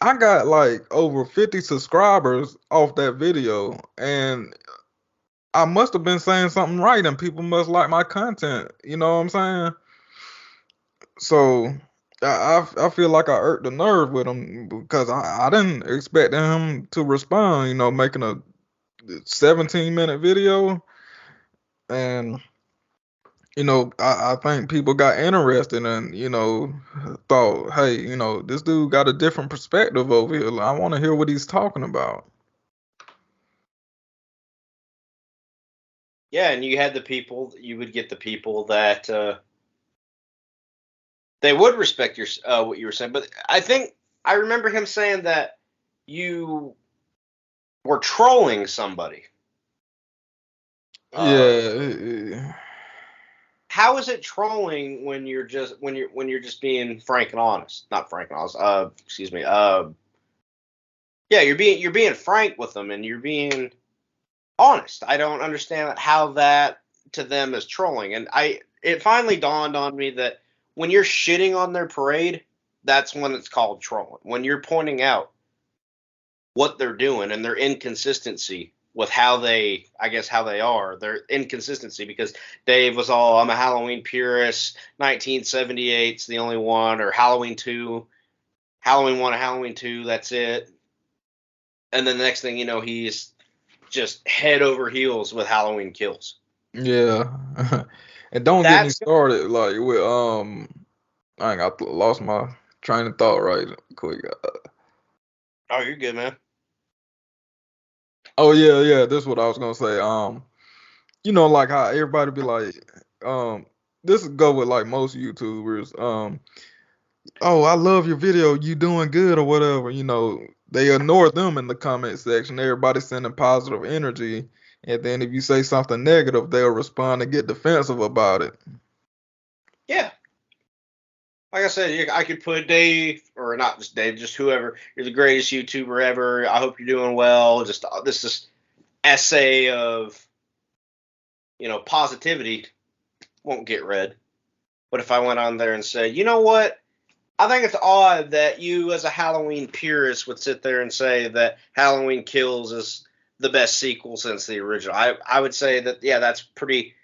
I got like over 50 subscribers off that video, and I must have been saying something right, and people must like my content. You know what I'm saying? So I feel like I irked the nerve with him because I didn't expect him to respond. Making a 17-minute video, and I think people got interested and thought, hey, this dude got a different perspective over here. I want to hear what he's talking about. Yeah, and you would get the people that they would respect your what you were saying. But I remember him saying that you were trolling somebody. Yeah. How is it trolling when you're just being frank and honest? Not frank and honest. Excuse me. Yeah, you're being frank with them and you're being honest. I don't understand how that to them is trolling. And it finally dawned on me that when you're shitting on their parade, that's when it's called trolling. When you're pointing out what they're doing and their inconsistency with how they are, their inconsistency because Dave was all, I'm a Halloween purist, 1978's the only one, or Halloween 2, Halloween 1 and Halloween 2, that's it. And then the next thing you know, he's just head over heels with Halloween Kills. Yeah. And don't get me That's started like with lost my train of thought right quick. oh, you're good, man. Oh yeah, that's what I was gonna say. Like how everybody be like, um, this would go with like most YouTubers. Oh, I love your video, you doing good or whatever. They ignore them in the comment section. Everybody sending positive energy, and then if you say something negative, they'll respond and get defensive about it. Yeah. Like I said, I could put Dave, or not just Dave, just whoever. You're the greatest YouTuber ever. I hope you're doing well. Just this essay of positivity, won't get read. But if I went on there and said, you know what? I think it's odd that you, as a Halloween purist, would sit there and say that Halloween Kills is the best sequel since the original. I would say that, yeah, that's pretty.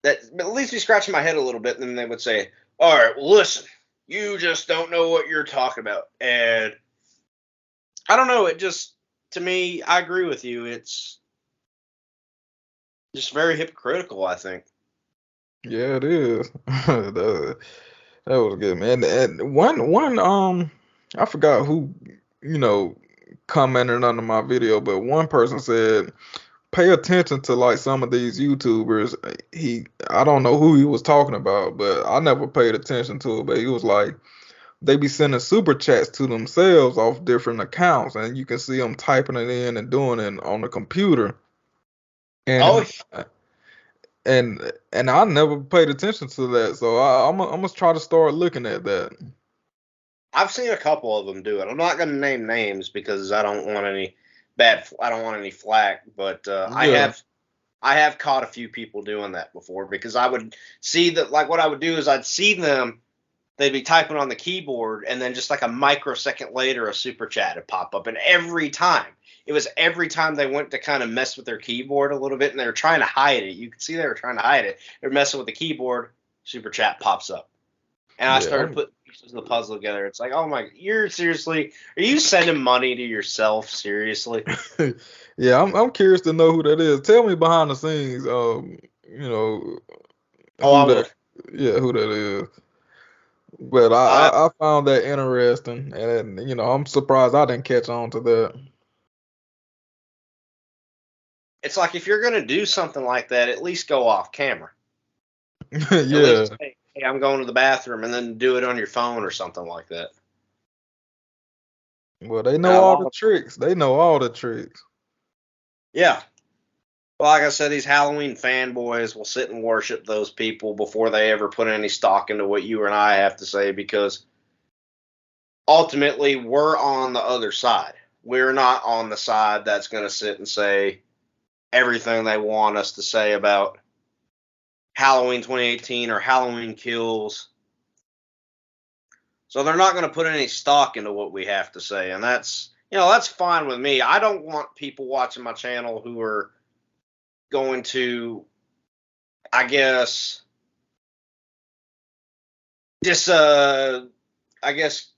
That at least be scratching my head a little bit, and then they would say, all right, well, listen, you just don't know what you're talking about. And I don't know. It just, to me, I agree with you. It's just very hypocritical, I think. Yeah, it is. That was good, man. And one I forgot who, you know, commented under my video, but one person said pay attention to like some of these YouTubers. I don't know who he was talking about, but I never paid attention to it. But he was like, they be sending super chats to themselves off different accounts, and you can see them typing it in and doing it on the computer. Oh, And and I never paid attention to that, so I'm gonna try to start looking at that. I've seen a couple of them do it. I'm not going to name names because I don't want any bad. I don't want any flack. But Yeah, I have caught a few people doing that before because I would see that. Like what I would do is I'd see them. They'd be typing on the keyboard, and then just like a microsecond later, a super chat would pop up. And every time they went to kind of mess with their keyboard a little bit, and they were trying to hide it. You could see they were trying to hide it. They're messing with the keyboard. Super chat pops up. And I yeah, started putting pieces of the puzzle together. It's like, oh my, are you sending money to yourself? Seriously? yeah. I'm curious to know who that is. Tell me behind the scenes. You know Oh, I who will. that. Yeah, who that is. But Uh, I found that interesting, and I'm surprised I didn't catch on to that. it's like if you're going to do something like that, at least go off camera. At Yeah, least say, hey, I'm going to the bathroom, and then do it on your phone or something like that. well, they know Now, a all lot the of, tricks. They know all the tricks. yeah. Well, like I said, these Halloween fanboys will sit and worship those people before they ever put any stock into what you and I have to say because ultimately we're on the other side. We're not on the side that's going to sit and say everything they want us to say about Halloween 2018 or Halloween Kills. So they're not going to put any stock into what we have to say, and that's fine with me. I don't want people watching my channel who are going to, I guess, just I guess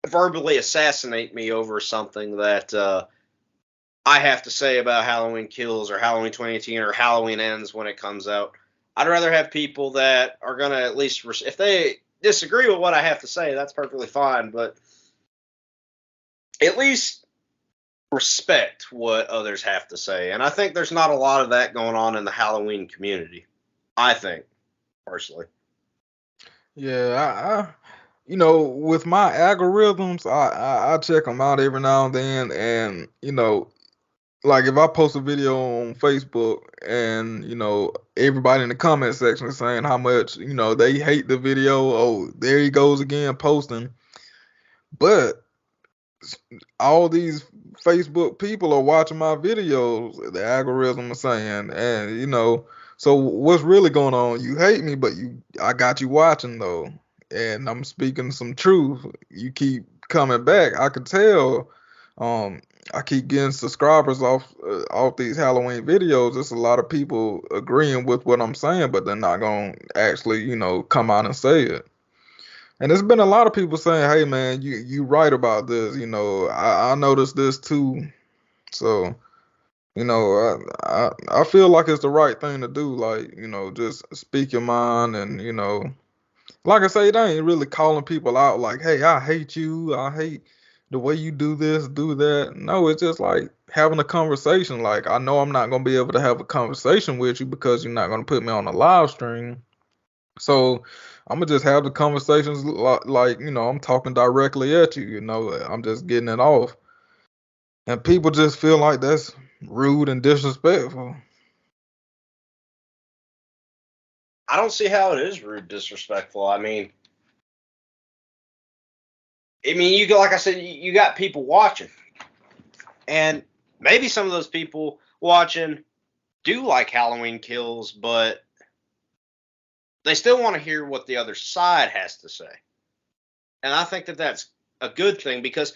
verbally assassinate me over something that I have to say about Halloween Kills or Halloween 2018 or Halloween Ends when it comes out. I'd rather have people that are going to at least, if they disagree with what I have to say, that's perfectly fine, but at least respect what others have to say. And I think there's not a lot of that going on in the Halloween community. I think, personally. Yeah, with my algorithms, I check them out every now and then, and like if I post a video on Facebook and everybody in the comment section is saying how much they hate the video. Oh, there he goes again posting. But all these Facebook people are watching my videos. The algorithm is saying, and so what's really going on? You hate me, but I got you watching though, and I'm speaking some truth. You keep coming back. I could tell. Um, I keep getting subscribers off these Halloween videos. There's a lot of people agreeing with what I'm saying, but they're not gonna actually, come out and say it. And there's been a lot of people saying, "Hey, man, you right about this. I noticed this too." So, I feel like it's the right thing to do. Like, just speak your mind, and like I say, they ain't really calling people out like, "Hey, I hate you. I hate the way you do this, do that." No, it's just like having a conversation. Like, I know I'm not gonna be able to have a conversation with you because you're not gonna put me on a live stream. So I'm gonna just have the conversations like I'm talking directly at you. I'm just getting it off, and people just feel like that's rude and disrespectful. I don't see how it is rude, disrespectful. You got, like I said, you got people watching, and maybe some of those people watching do like Halloween Kills, but they still want to hear what the other side has to say. And I think that that's a good thing, because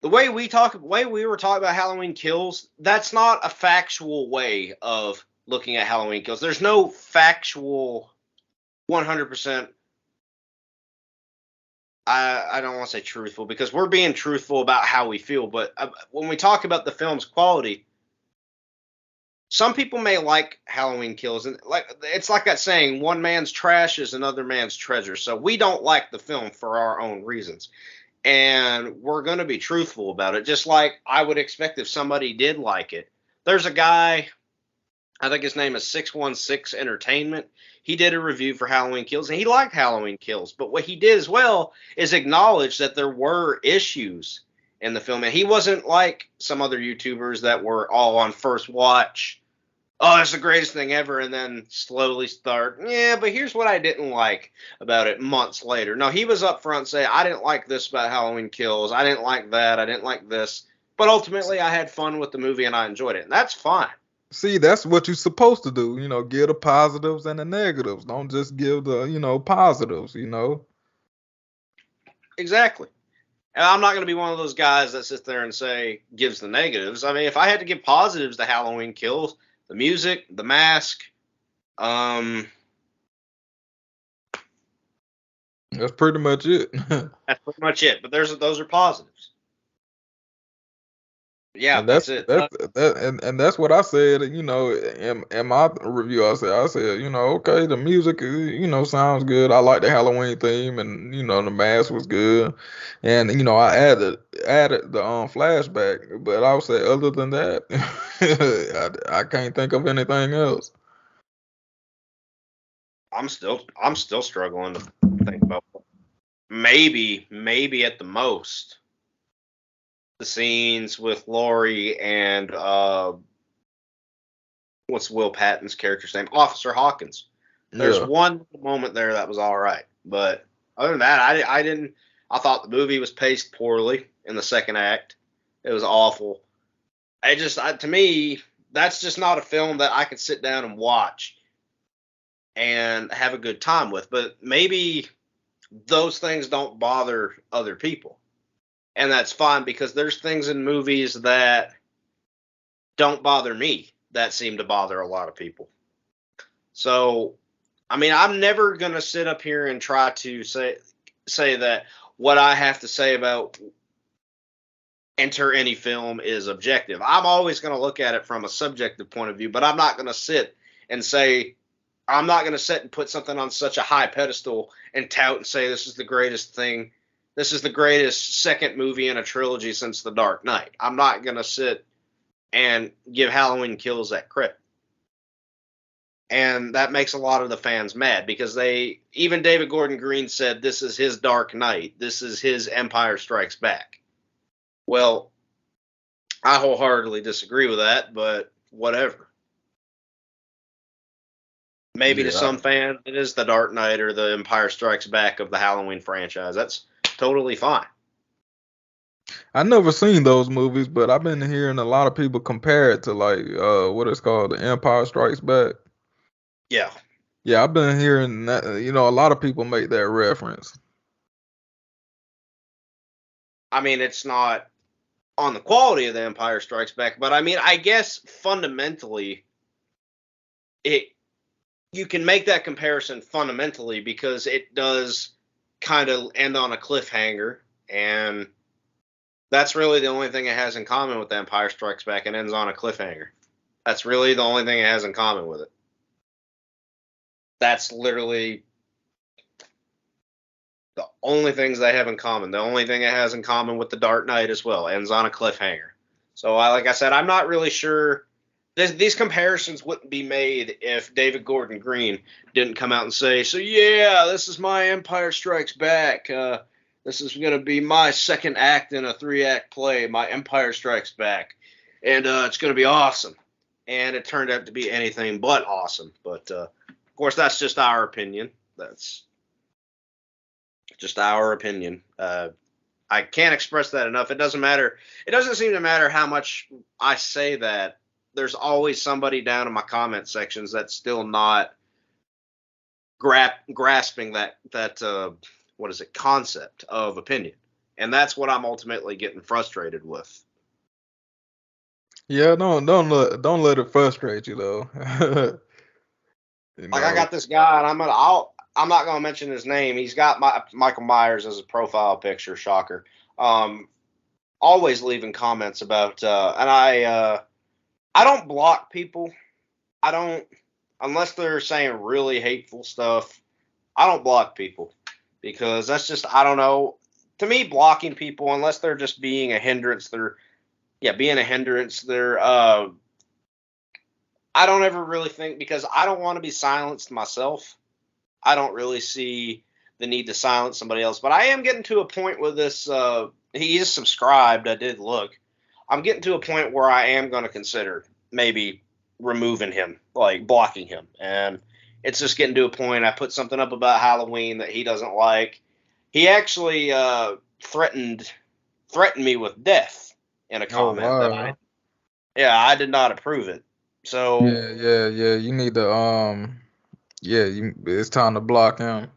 the way we were talking about Halloween Kills, that's not a factual way of looking at Halloween Kills. There's no factual 100%. I don't want to say truthful, because we're being truthful about how we feel. But when we talk about the film's quality, some people may like Halloween Kills, and it's like that saying, one man's trash is another man's treasure. So we don't like the film for our own reasons, and we're going to be truthful about it, just like I would expect if somebody did like it. There's a guy, I think his name is 616 Entertainment. He did a review for Halloween Kills, and he liked Halloween Kills. But what he did as well is acknowledge that there were issues in the film. And he wasn't like some other YouTubers that were all on first watch, oh, that's the greatest thing ever, and then slowly start, yeah, but here's what I didn't like about it months later. No, he was up front saying, I didn't like this about Halloween Kills. I didn't like that. I didn't like this. But ultimately, I had fun with the movie, and I enjoyed it. And that's fine. See, that's what you're supposed to do. Give the positives and the negatives. Don't just give the, positives, Exactly. And I'm not going to be one of those guys that sits there and say, gives the negatives. I mean, if I had to give positives to Halloween Kills, the music, the mask, That's pretty much it. that's pretty much it. But those are positives. Yeah, And that's it. that's what I said, in my review. I said, okay, the music, sounds good. I like the Halloween theme, and the mask was good, and I added the flashback. But I would say, other than that, I can't think of anything else. I'm still struggling to think about maybe at the most the scenes with Laurie and what's Will Patton's character's name? Officer Hawkins. There's Yeah. one moment there that was all right, but other than that, I didn't. I thought the movie was paced poorly in the second act. It was awful. To me, that's just not a film that I could sit down and watch and have a good time with. But maybe those things don't bother other people, and that's fine, because there's things in movies that don't bother me that seem to bother a lot of people. So, I mean, I'm never going to sit up here and try to say that what I have to say about enter any film is objective. I'm always going to look at it from a subjective point of view, but I'm not going to sit and say, I'm not going to sit and put something on such a high pedestal and tout and say this is the greatest thing. This is the greatest second movie in a trilogy since The Dark Knight. I'm not going to sit and give Halloween Kills that credit. And that makes a lot of the fans mad, because even David Gordon Green said this is his Dark Knight. This is his Empire Strikes Back. Well, I wholeheartedly disagree with that, but whatever. Maybe to some fans, it is the Dark Knight or the Empire Strikes Back of the Halloween franchise. That's totally fine. I never seen those movies, but I've been hearing a lot of people compare it to, like, what it's called, The Empire Strikes Back. Yeah. Yeah, I've been hearing that. A lot of people make that reference. I mean, it's not on the quality of The Empire Strikes Back, but I mean, I guess fundamentally, you can make that comparison fundamentally, because it does kind of end on a cliffhanger, and that's really the only thing it has in common with The Empire Strikes Back. It ends on a cliffhanger. That's really the only thing it has in common with it. That's literally the only things they have in common. The only thing it has in common with The Dark Knight as well. Ends on a cliffhanger. So, like I said, I'm not really sure. These comparisons wouldn't be made if David Gordon Green didn't come out and say, so yeah, this is my Empire Strikes Back. This is going to be my second act in a 3-act play, my Empire Strikes Back. And it's going to be awesome. And it turned out to be anything but awesome. But, of course, that's just our opinion. That's just our opinion. I can't express that enough. It doesn't matter. It doesn't seem to matter how much I say that. There's always somebody down in my comment sections that's still not grasping that what is it, concept of opinion, and that's what I'm ultimately getting frustrated with. Yeah, don't let it frustrate you though. You Like I know. got this guy, and I'm not gonna mention his name. He's got Michael Myers as a profile picture. Shocker. Um, Always leaving comments about, and I don't block people. I don't, unless they're saying really hateful stuff. I don't block people because that's just, I don't know. To me, blocking people, unless they're just being a hindrance, being a hindrance. I don't ever really think, because I don't want to be silenced myself. I don't really see the need to silence somebody else. But I am getting to a point with this. He is subscribed. I did look. I'm getting to a point where I am going to consider maybe removing him, like blocking him. And it's just getting to a point. I put something up about Halloween that he doesn't like. He actually threatened me with death in a Oh comment that wow. I did not approve it. So Yeah. You need to it's time to block him.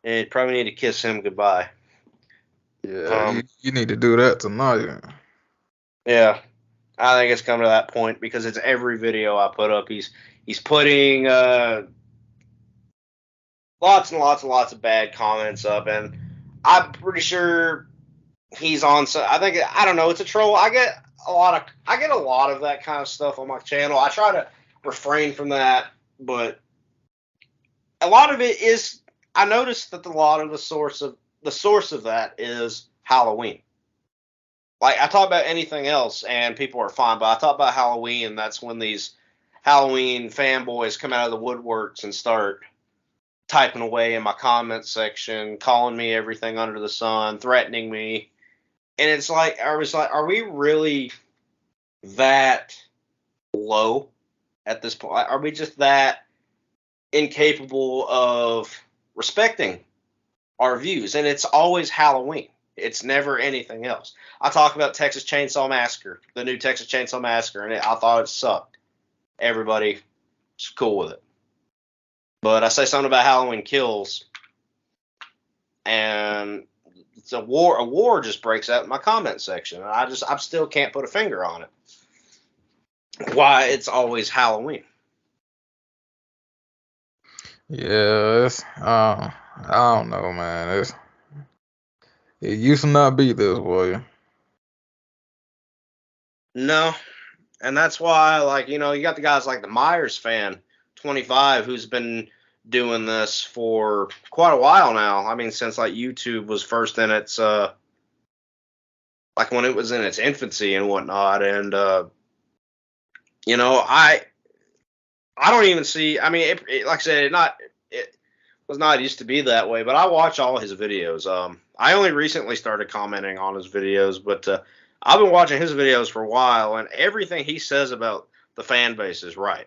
it probably need to kiss him goodbye. Yeah, Um, you need to do that tonight. yeah, I think it's come to that point because it's every video I put up. He's putting lots and lots and lots of bad comments up, and I'm pretty sure he's on. So I think, I don't know. It's a troll. I get a lot of that kind of stuff on my channel. I try to refrain from that, but a lot of it is. I noticed that a lot of the source of that is Halloween. Like I talk about anything else and people are fine, but I talk about Halloween, and that's when these Halloween fanboys come out of the woodworks and start typing away in my comment section, calling me everything under the sun, threatening me. And it's like, I was like, are we really that low at this point? Are we just that incapable of respecting our views? And it's always Halloween. It's never anything else. I talk about Texas Chainsaw Massacre, the new Texas Chainsaw Massacre, and I thought it sucked. Everybody's cool with it. But I say something about Halloween Kills, and it's a war. A war just breaks out in my comment section, and I still can't put a finger on it. Why it's always Halloween? Yeah, I don't know, man. It used to not be this way. No, and that's why, like, you got the guys like the Myers fan, 25, who's been doing this for quite a while now. I mean, since like YouTube was first in its like when it was in its infancy and whatnot. And I don't even see. I mean, like I said, it was not used to be that way. But I watch all his videos. I only recently started commenting on his videos, but I've been watching his videos for a while, and everything he says about the fan base is right.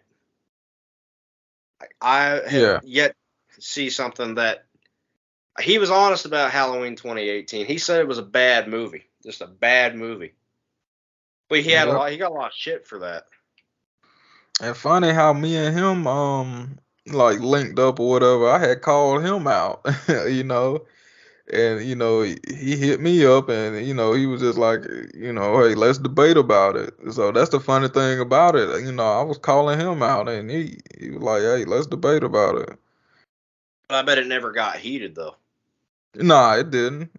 I have Yeah. yet to see something that he was honest about Halloween 2018. He said it was a bad movie, just a bad movie. But he had a Yep. lot. He got a lot of shit for that. And funny how me and him like linked up or whatever. I had called him out, you know, and he hit me up, and he was just like, hey, let's debate about it. So that's the funny thing about it. I was calling him out, and he was like, hey, let's debate about it. But I bet it never got heated though. Nah, it didn't.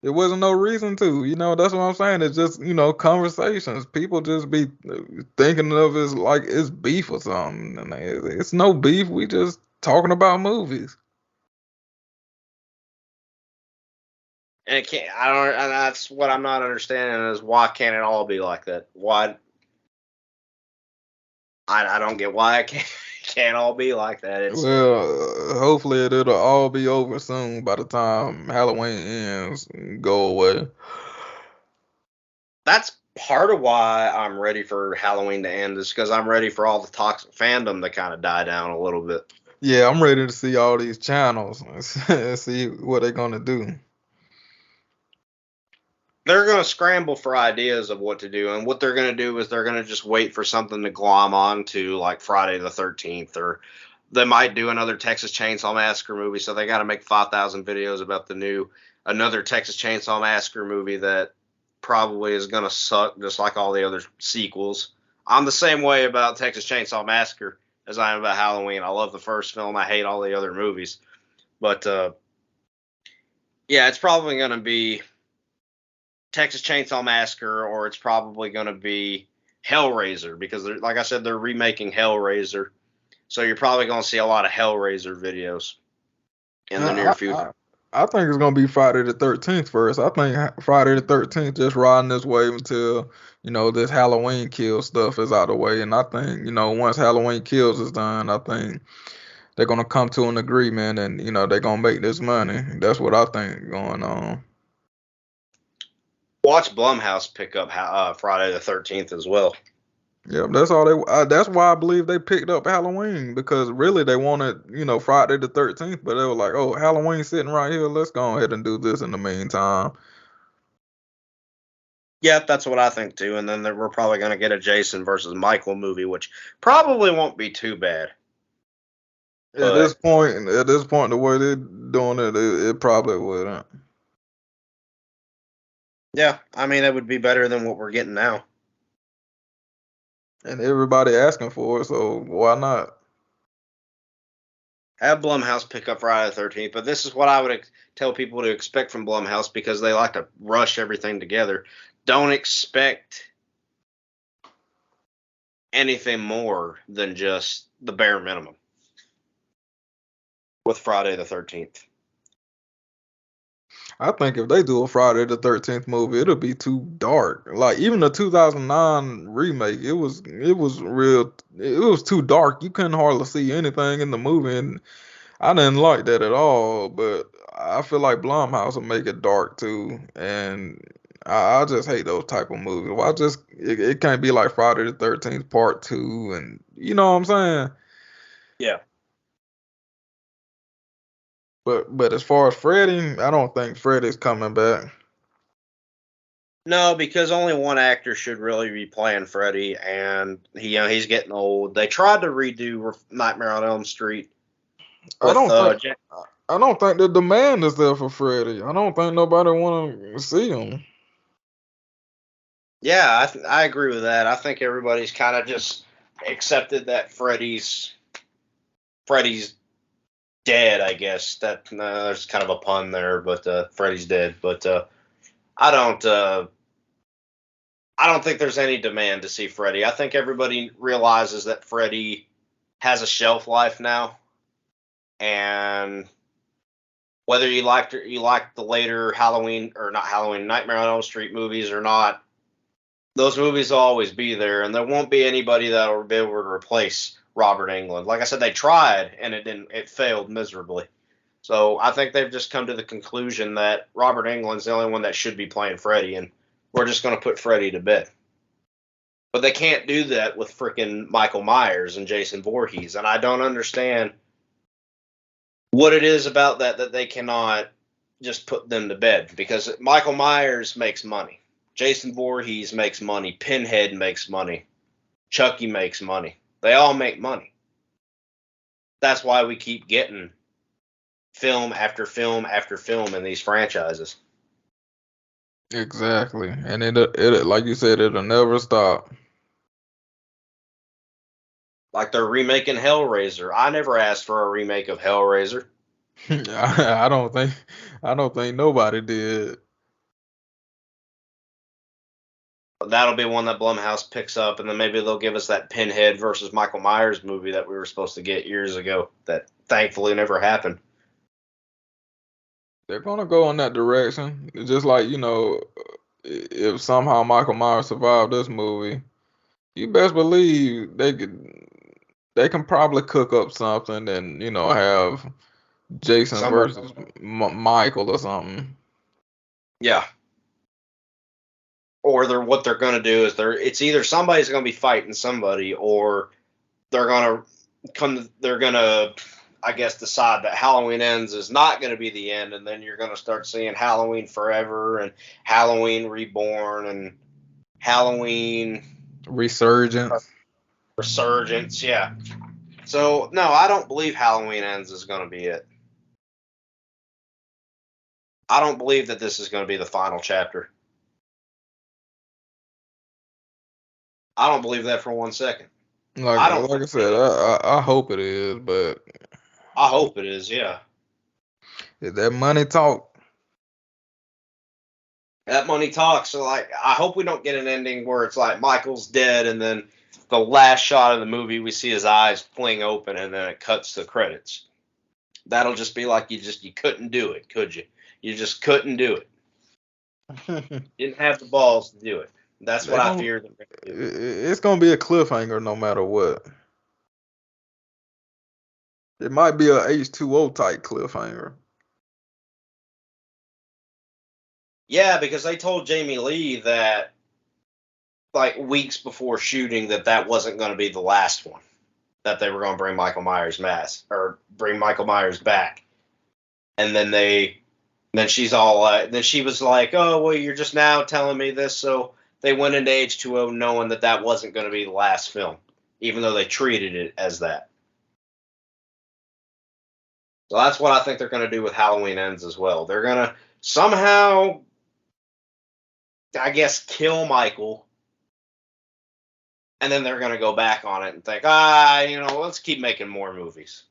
There wasn't no reason to. That's what I'm saying. It's just, conversations. People just be thinking of it as like it's beef or something. And it's no beef. We just talking about movies. And it can't. I don't. And that's what I'm not understanding is why can't it all be like that? Why? I don't get why it can't all be like that. Well, hopefully it'll all be over soon by the time Halloween ends and go away. That's part of why I'm ready for Halloween to end, is because I'm ready for all the toxic fandom to kind of die down a little bit. Yeah, I'm ready to see all these channels and see what they're gonna do. They're going to scramble for ideas of what to do, and what they're going to do is they're going to just wait for something to glom on to, like Friday the 13th or they might do another Texas Chainsaw Massacre movie, so they got to make 5,000 videos about another Texas Chainsaw Massacre movie that probably is going to suck just like all the other sequels. I'm the same way about Texas Chainsaw Massacre as I am about Halloween. I love the first film. I hate all the other movies. But, yeah, it's probably going to be Texas Chainsaw Massacre, or it's probably going to be Hellraiser, because, like I said, they're remaking Hellraiser. So you're probably going to see a lot of Hellraiser videos in the near future. I think it's gonna be Friday the 13th first. I think Friday the 13th just riding this wave until this Halloween kill stuff is out of the way, and I think once Halloween Kills is done, I think they're gonna come to an agreement, and they're gonna make this money. That's what I think going on. Watch Blumhouse pick up Friday the 13th as well. Yeah, that's all they. That's why I believe they picked up Halloween, because really they wanted Friday the 13th, but they were like, oh, Halloween's sitting right here. Let's go ahead and do this in the meantime. Yeah, that's what I think too. And then we're probably going to get a Jason versus Michael movie, which probably won't be too bad. At this point, the way they're doing it probably wouldn't. Yeah, I mean, it would be better than what we're getting now. And everybody asking for it, so why not? Have Blumhouse pick up Friday the 13th, but this is what I would tell people to expect from Blumhouse, because they like to rush everything together. Don't expect anything more than just the bare minimum with Friday the 13th. I think if they do a Friday the 13th movie, it'll be too dark. Like even the 2009 remake, it was too dark. You couldn't hardly see anything in the movie, and I didn't like that at all. But I feel like Blumhouse will make it dark too, and I just hate those type of movies. Well, it can't be like Friday the 13th Part 2, and you know what I'm saying? Yeah. But as far as Freddy, I don't think Freddy's coming back. No, because only one actor should really be playing Freddy, and he's getting old. They tried to redo Nightmare on Elm Street. I don't think the demand is there for Freddy. I don't think nobody want to see him. Yeah, I agree with that. I think everybody's kind of just accepted that Freddy's dead, I guess. There's kind of a pun there, but Freddy's dead. But I don't think there's any demand to see Freddy. I think everybody realizes that Freddy has a shelf life now, and whether you like the later Halloween or not Halloween Nightmare on Elm Street movies or not, those movies will always be there, and there won't be anybody that will be able to replace Robert Englund. Like I said, they tried, and it failed miserably. So I think they've just come to the conclusion that Robert Englund's the only one that should be playing Freddy, and we're just going to put Freddy to bed. But they can't do that with freaking Michael Myers and Jason Voorhees, and I don't understand what it is about that they cannot just put them to bed, because Michael Myers makes money. Jason Voorhees makes money. Pinhead makes money. Chucky makes money. They all make money. That's why we keep getting film after film after film in these franchises. Exactly. And it like you said, it'll never stop. Like they're remaking Hellraiser. I never asked for a remake of Hellraiser. I don't think nobody did. That'll be one that Blumhouse picks up, and then maybe they'll give us that Pinhead versus Michael Myers movie that we were supposed to get years ago that thankfully never happened. They're gonna go in that direction. Just like, if somehow Michael Myers survived this movie, you best believe they can probably cook up something and, have Jason versus Michael or something. Yeah. Or what they're going to do is it's either somebody's going to be fighting somebody, or they're going to I guess decide that Halloween Ends is not going to be the end, and then you're going to start seeing Halloween Forever and Halloween Reborn and Halloween Resurgence. Resurgence, yeah. So, no, I don't believe Halloween Ends is going to be it. I don't believe that this is going to be the final chapter. I don't believe that for 1 second. Like I don't like think I said, I hope it is, but I hope it is, yeah. if that money talk. That money talks. So, like, I hope we don't get an ending where it's like Michael's dead, and then the last shot of the movie, we see his eyes fling open, and then it cuts to credits. That'll just be like you couldn't do it, could you? You just couldn't do it. Didn't have the balls to do it. That's They what I gonna fear they're going to do. it's gonna be a cliffhanger no matter what. It might be a H2O type cliffhanger. Yeah, because they told Jamie Lee that like weeks before shooting that wasn't going to be the last one. That they were going to bring Michael Myers bring Michael Myers back, and then she's all then she was like, oh well, you're just now telling me this, so they went into H2O knowing that wasn't going to be the last film, even though they treated it as that. So that's what I think they're going to do with Halloween Ends as well. They're going to somehow, I guess, kill Michael, and then they're going to go back on it and think, let's keep making more movies.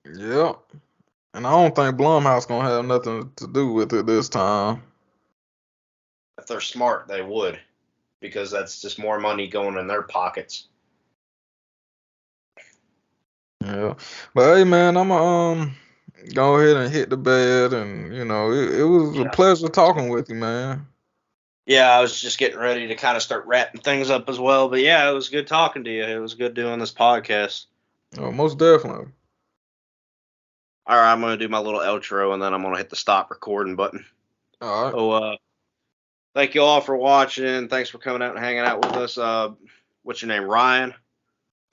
Yep. And I don't think Blumhouse gonna have nothing to do with it this time. If they're smart, they would, because that's just more money going in their pockets. Yeah. But hey man, I'm go ahead and hit the bed, and it was a Yeah. pleasure talking with you, man. Yeah, I was just getting ready to kind of start wrapping things up as well. But yeah, it was good talking to you. It was good doing this podcast. Most definitely. All right, I'm going to do my little outro, and then I'm going to hit the stop recording button. All right. So, thank you all for watching. Thanks for coming out and hanging out with us. What's your name, Ryan?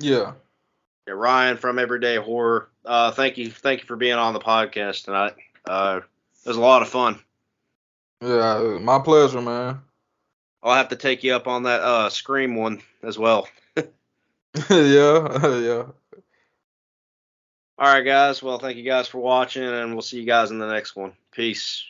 Yeah. Yeah, Ryan from Everyday Horror. Thank you for being on the podcast tonight. It was a lot of fun. Yeah, my pleasure, man. I'll have to take you up on that Scream one as well. Yeah, yeah. All right, guys. Well, thank you guys for watching, and we'll see you guys in the next one. Peace.